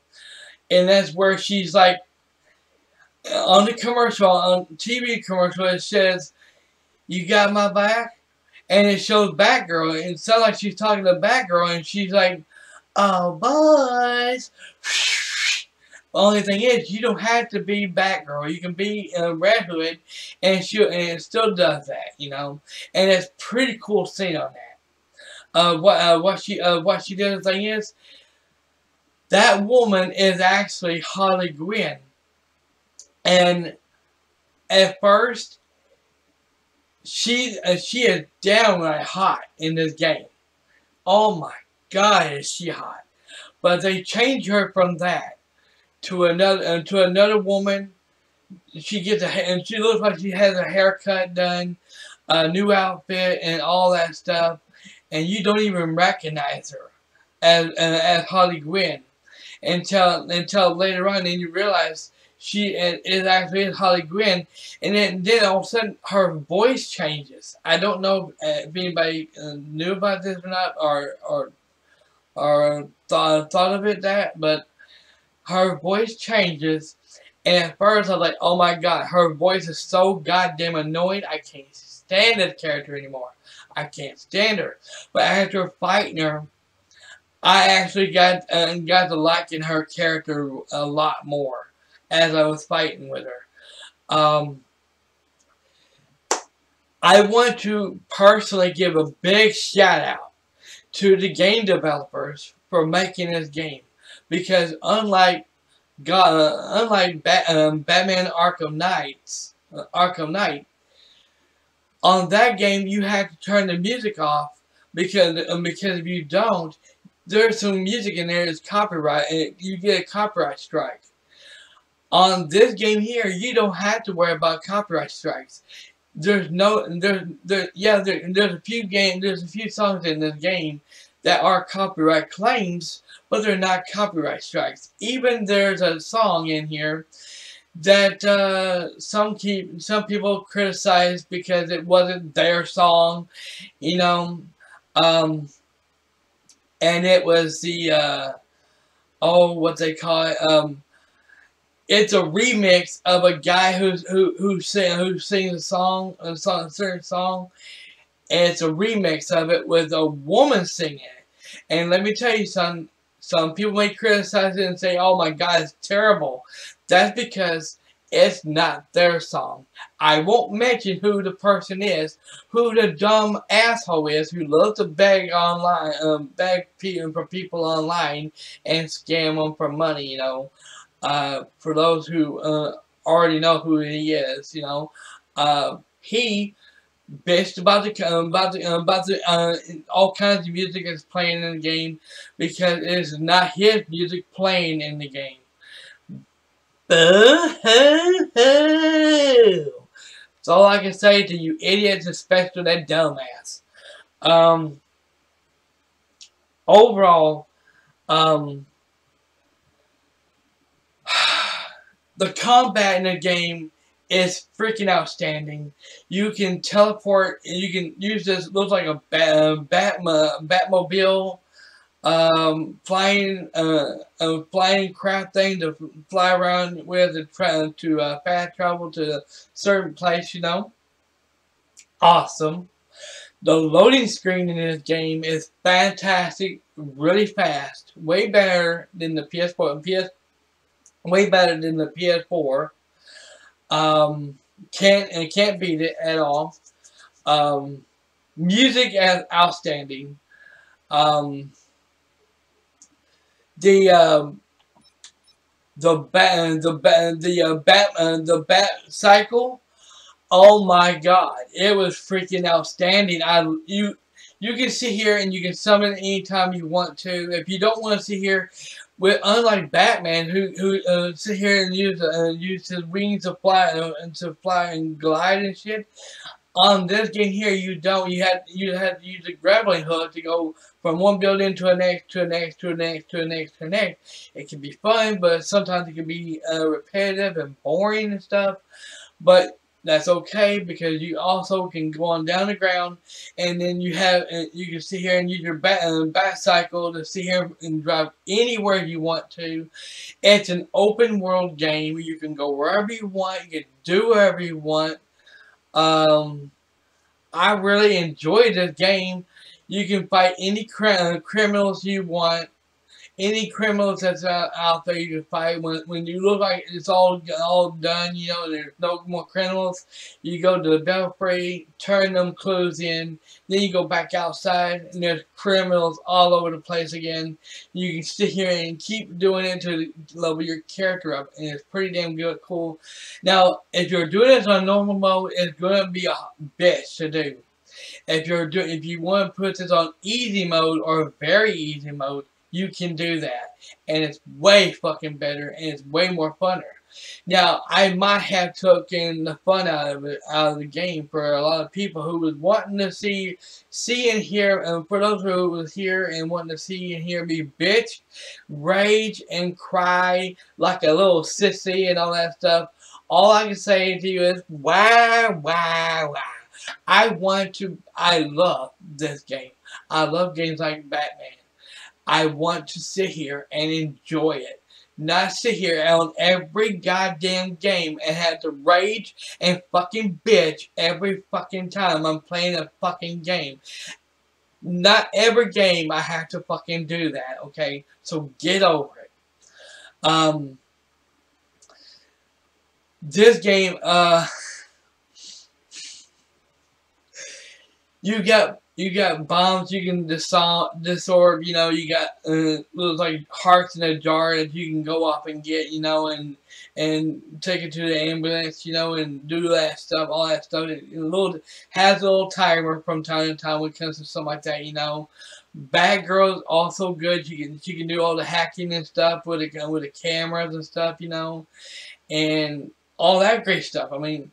and that's where she's like on the commercial, on TV commercial, it says, "You got my back," and it shows Batgirl, and it sounds like she's talking to Batgirl, and she's like, "Oh, boys." Only thing is, you don't have to be Batgirl. You can be Red Hood, and it still does that, you know. And it's pretty cool scene on that. What she did, the thing is, that woman is actually Harley Quinn, and at first, she is downright hot in this game. Oh my God, is she hot! But they changed her from that to another woman. She gets and she looks like she has a haircut done, a new outfit, and all that stuff, and you don't even recognize her as Harley Quinn until later on, and you realize she is actually Harley Quinn, and then all of a sudden her voice changes. I don't know if anybody knew about this or not, or thought of it but her voice changes, and at first I was like, oh my God, her voice is so goddamn annoying, I can't stand this character anymore. I can't stand her. But after fighting her, I actually got to liking her character a lot more as I was fighting with her. I want to personally give a big shout out to the game developers for making this game. Because unlike Batman Arkham Knight, on that game you have to turn the music off because if you don't, there's some music in there that's copyright and you get a copyright strike. On this game here, you don't have to worry about copyright strikes. There's a few songs in this game that are copyright claims, but they're not copyright strikes. Even there's a song in here that some people criticize because it wasn't their song, you know, and it was the what they call it, it's a remix of a guy who sings a certain song, and it's a remix of it with a woman singing it. And let me tell you, some people may criticize it and say, oh my God, it's terrible. That's because it's not their song. I won't mention who the person is, who the dumb asshole is, who loves to beg online, beg for people online and scam them for money, you know. For those who already know who he is, you know. He bitched about all kinds of music that's playing in the game because it is not his music playing in the game. Boo-hoo-hoo! That's all I can say to you idiots, especially that dumbass. Overall, the combat in the game is freaking outstanding. You can teleport, and you can use this, looks like a Batmobile, flying craft thing to fly around with to fast travel to a certain place, you know. Awesome. The loading screen in this game is fantastic, really fast, way better than the PS4. Way better than the PS4. Can't beat it at all. Music is outstanding. The bat cycle. Oh my God, it was freaking outstanding. You can sit here and you can summon anytime you want to. If you don't want to sit here, unlike Batman, who sit here and use his wings to fly and glide and shit. On this game here, you don't. You have to use a grappling hook to go from one building to the next, to the next, to the next, to the next, to the next. It can be fun, but sometimes it can be repetitive and boring and stuff. But that's okay, because you also can go on down the ground, and then you can sit here and use your bat cycle to sit here and drive anywhere you want to. It's an open world game. You can go wherever you want. You can do whatever you want. I really enjoy this game. You can fight any criminals you want. Any criminals that's out there you can fight. When you look like it's all done, you know, there's no more criminals, you go to the belfry, turn them clues in, then you go back outside, and there's criminals all over the place again. You can sit here and keep doing it to level your character up, and it's pretty damn good, cool. Now, if you're doing this on normal mode, it's gonna be a bitch to do. If you want to put this on easy mode or very easy mode, you can do that, and it's way fucking better, and it's way more funner. Now, I might have taken the fun out of the game for a lot of people who was wanting to see and hear, and for those who was here and wanting to see and hear me bitch, rage, and cry like a little sissy and all that stuff. All I can say to you is, wow, wow, wow. I love this game. I love games like Batman. I want to sit here and enjoy it. Not sit here on every goddamn game and have to rage and fucking bitch every fucking time I'm playing a fucking game. Not every game I have to fucking do that, okay? So get over it. This game, you got bombs you can disarm, you know, you got little like hearts in a jar that you can go off and get, you know, and take it to the ambulance, you know, and do that stuff, all that stuff. It has a little timer from time to time when it comes to something like that, you know. Batgirl's also good. She can do all the hacking and stuff with the cameras and stuff, you know, and all that great stuff. I mean,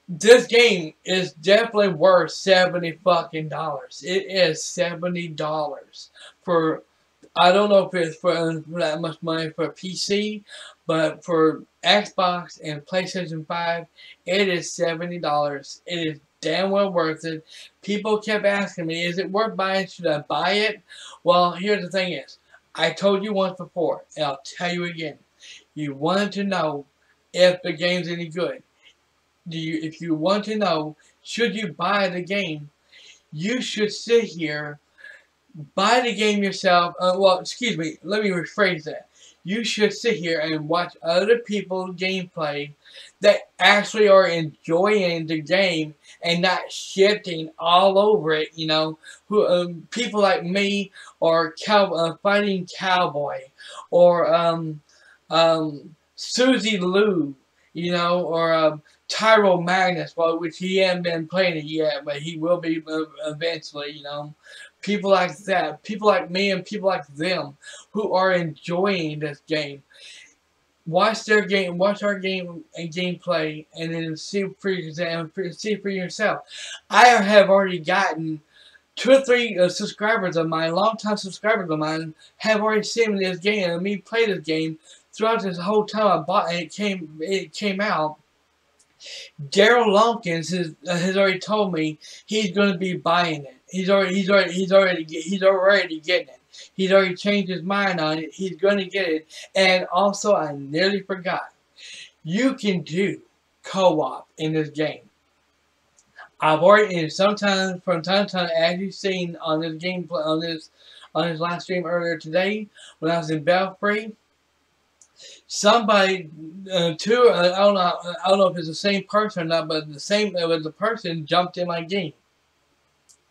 this game is definitely worth $70 fucking dollars. It is $70 for, I don't know if it's for that much money for PC, but for Xbox and PlayStation 5, it is $70. It is damn well worth it. People kept asking me, is it worth buying? Should I buy it? Well, here's the thing is, I told you once before, and I'll tell you again. You wanted to know if the game's any good. If you want to know, should you buy the game, you should sit here, buy the game yourself. Well, excuse me, let me rephrase that. You should sit here and watch other people's gameplay that actually are enjoying the game and not shitting all over it, you know. People like me, or Fighting Cowboy, or Susie Lou, you know, or Tyro Magnus, well, which he hasn't been playing it yet, but he will be eventually, you know. People like that, people like me and people like them who are enjoying this game. Watch their game, watch our game and gameplay, and then see for yourself. I have already gotten 2 or 3 subscribers of mine, longtime subscribers of mine, have already seen this game and me play this game throughout this whole time I bought it. It came out. Daryl Lumpkins has already told me he's going to be buying it. He's already getting it. He's already changed his mind on it. He's going to get it. And also, I nearly forgot. You can do co-op in this game. I've already, and sometimes from time to time, as you've seen on this gameplay, on this live stream earlier today, when I was in Belfry, somebody, I don't know if it's the same person or not, but the person jumped in my game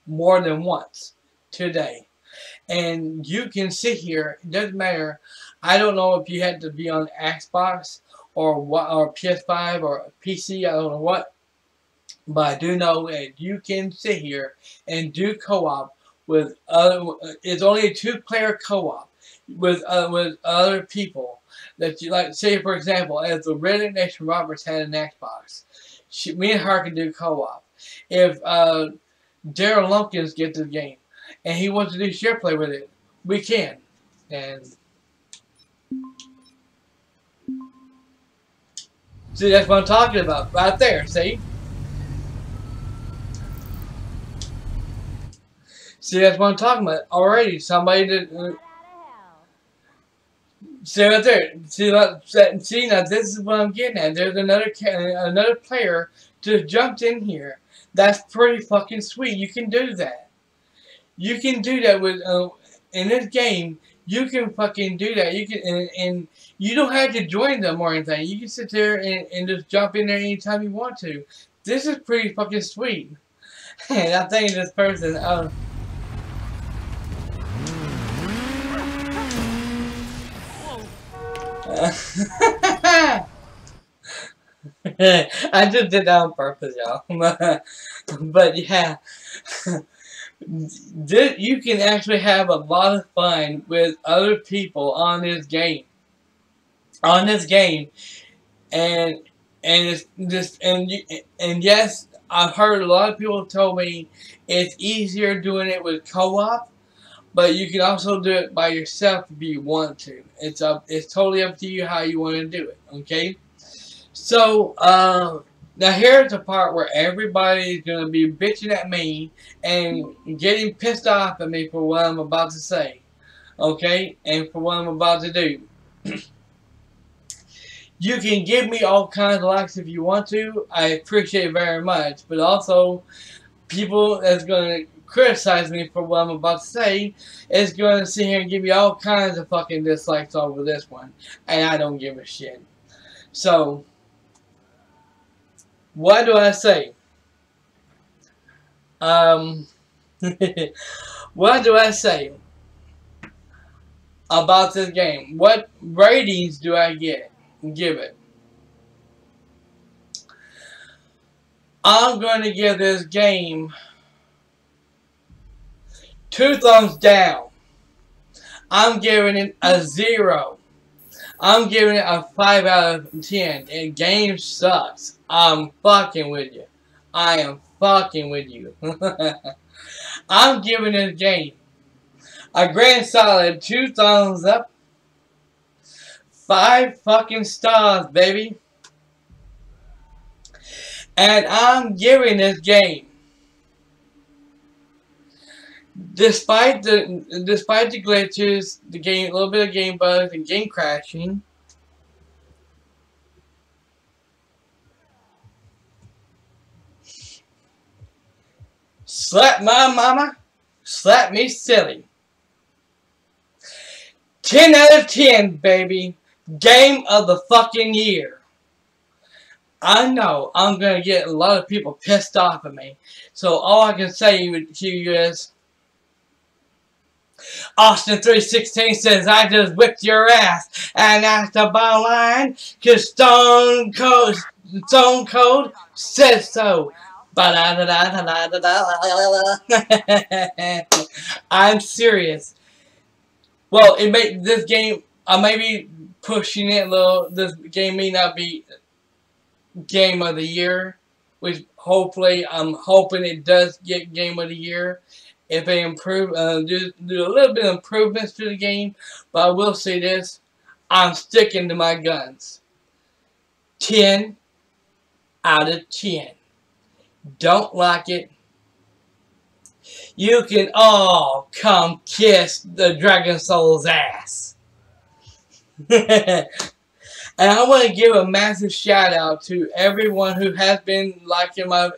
more than once today. And you can sit here, it doesn't matter. I don't know if you had to be on Xbox or PS5 or PC, I don't know what. But I do know that you can sit here and do co-op with other, it's only a 2-player co-op with other people. That you like, say for example, if the Redneck Nation Roberts had an Xbox, me and her can do co-op. If Daryl Lumpkins gets the game and he wants to do share play with it, we can. And See, that's what I'm talking about. Right there, see? See, that's what I'm talking about. Already, somebody that... see right there. See, now this is what I'm getting at. There's another player just jumped in here. That's pretty fucking sweet. You can do that. You can do that with in this game. You can fucking do that. You can and you don't have to join them or anything. You can sit there and just jump in there anytime you want to. This is pretty fucking sweet. And I'm thinking this person. I just did that on purpose, y'all. But yeah, you can actually have a lot of fun with other people on this game. And it's just and yes, I've heard a lot of people told me it's easier doing it with co-op. But you can also do it by yourself if you want to. It's totally up to you how you want to do it. Okay. So now here's the part where everybody is gonna be bitching at me and getting pissed off at me for what I'm about to say. Okay, and for what I'm about to do. You can give me all kinds of likes if you want to. I appreciate it very much. But also, people that's gonna criticize me for what I'm about to say is going to sit here and give me all kinds of fucking dislikes over this one, and I don't give a shit. So, what do I say? What do I say about this game? What ratings do I give it? I'm going to give this game 2 thumbs down. I'm giving it a 0. I'm giving it a 5 out of 10. The game sucks. I'm fucking with you. I am fucking with you. I'm giving this game a grand solid 2 thumbs up. 5 fucking stars, baby. And I'm giving this game, despite the glitches, a little bit of game bugs and game crashing, slap my mama, slap me silly. 10 out of 10, baby. Game of the fucking year. I know I'm going to get a lot of people pissed off at me. So all I can say to you is, Austin316 says, I just whipped your ass. And that's the bottom line. Because Stone Cold says so. I'm serious. Well, this game, I may be pushing it a little. This game may not be Game of the Year, which hopefully, I'm hoping it does get Game of the Year if they improve, do a little bit of improvements to the game. But I will say this, I'm sticking to my guns. 10 out of 10. Don't like it? You can all come kiss the Dragon Soul's ass. And I want to give a massive shout out to everyone who has been liking my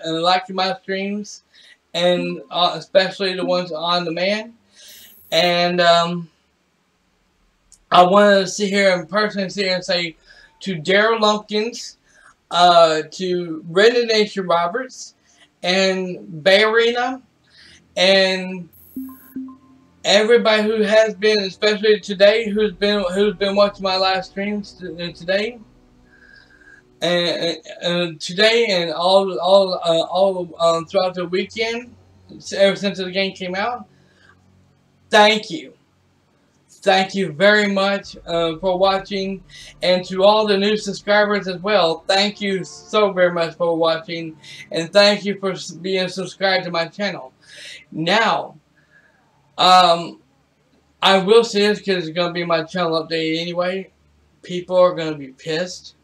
streams, and especially the ones on demand. And I want to sit here and personally say to Daryl Lumpkins, to Brendan Nation Roberts, and Bay Arena, and everybody who has been, especially today, who's been watching my live streams today, and today and all throughout the weekend, ever since the game came out. Thank you very much for watching, and to all the new subscribers as well. Thank you so very much for watching, and thank you for being subscribed to my channel. Now, I will say this because it's going to be my channel update anyway. People are going to be pissed.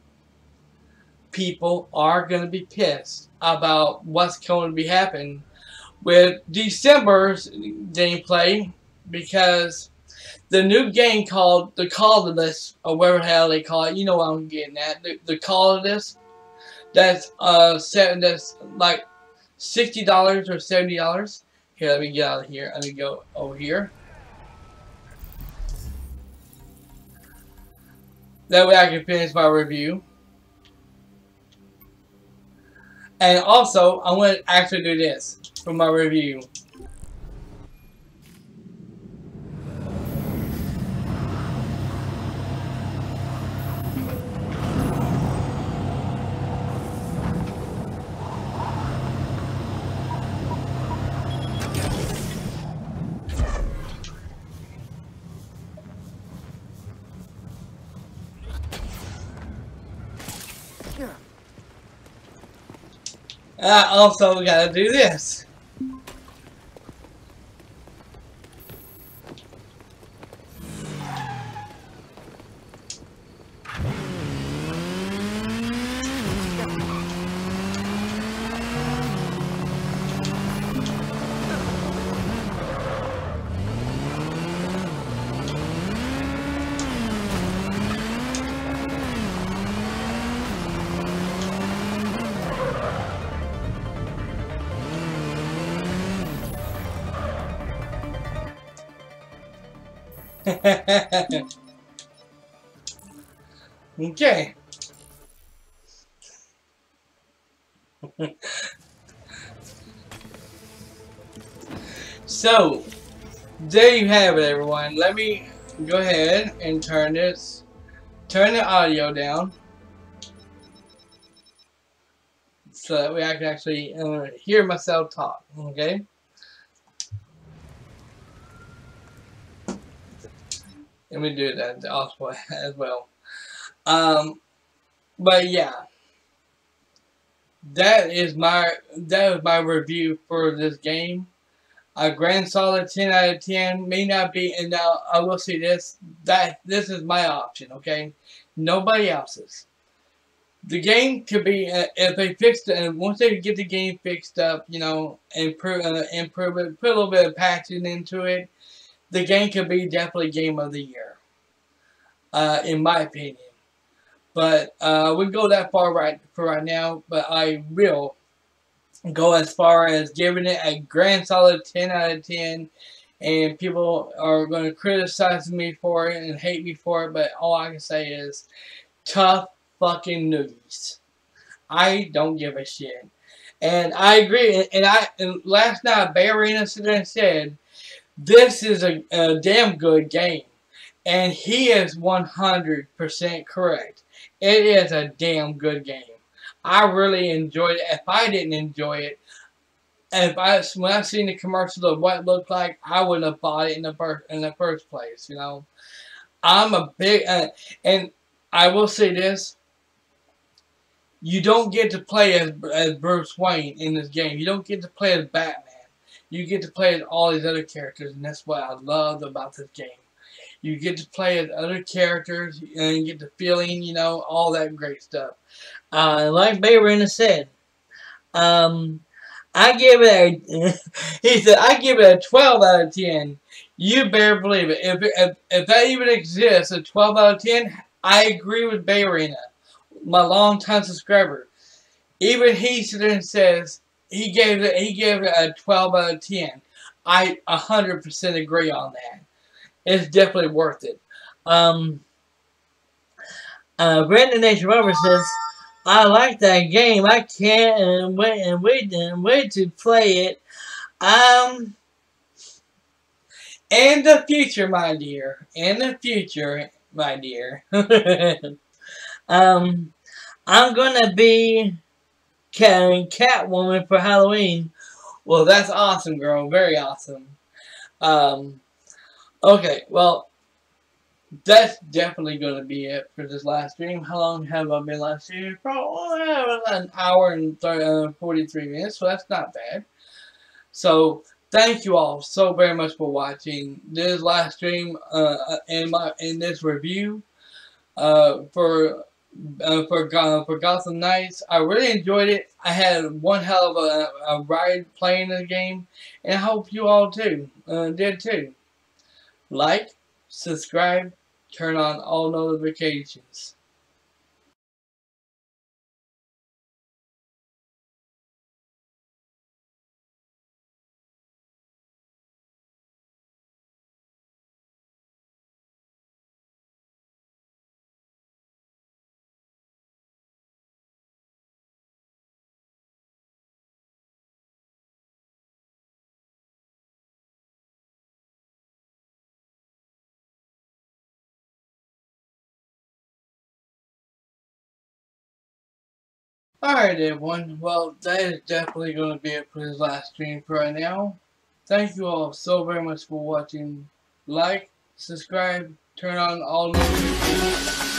people are going to be pissed about what's going to be happening with December's gameplay, because the new game called the Colonist, or whatever the hell they call it, you know what I'm getting at, the Colonist, that's that's like $60 or $70. Here, let me get out of here. Let me go over here. That way I can finish my review. And also, I want to actually do this for my review. I also gotta do this. Okay. So, there you have it, everyone. Let me go ahead and turn the audio down, so that way I can actually hear myself talk, okay? Let me do that also as well. But yeah, that is my review for this game. A grand solid 10 out of 10 may not be, and now I will say this, that this is my option, okay? Nobody else's. The game could be, if they fixed it, and once they get the game fixed up, you know, improve it, put a little bit of patching into it, the game could be definitely game of the year, in my opinion. But we go that far for right now, but I will go as far as giving it a grand solid 10 out of 10, and people are going to criticize me for it and hate me for it, but all I can say is tough fucking noogies. I don't give a shit. And I agree, and last night Bay Arena said this is a damn good game, and he is 100% correct. It is a damn good game. I really enjoyed it. If I didn't enjoy it, when I seen the commercials of what it looked like, I wouldn't have bought it in the first place. You know, I'm a big and I will say this: you don't get to play as Bruce Wayne in this game. You don't get to play as Batman. You get to play as all these other characters, and that's what I love about this game. You get to play as other characters, and you get the feeling, you know, all that great stuff. Like Bay Arena said, I give it a, he said, I give it a 12 out of 10. You better believe it. If that even exists, a 12 out of 10, I agree with Bay Arena, my longtime subscriber. Even he says he gave it a 12 out of 10. I 100% agree on that. It's definitely worth it. Brandon H. Roberts says, I like that game. I can't wait to play it. In the future, my dear. In the future, my dear. I'm gonna be Catwoman for Halloween. Well, that's awesome, girl. Very awesome. Okay, well, that's definitely going to be it for this live stream. How long have I been live streaming? Probably an hour and 43 minutes, so that's not bad. So, thank you all so very much for watching this live stream in this review for for Gotham Knights. I really enjoyed it. I had one hell of a ride playing the game, and I hope you all did too. Like, subscribe, turn on all notifications. Alright everyone, well that is definitely going to be it for this last stream for right now. Thank you all so very much for watching. Like, subscribe, turn on all notifications.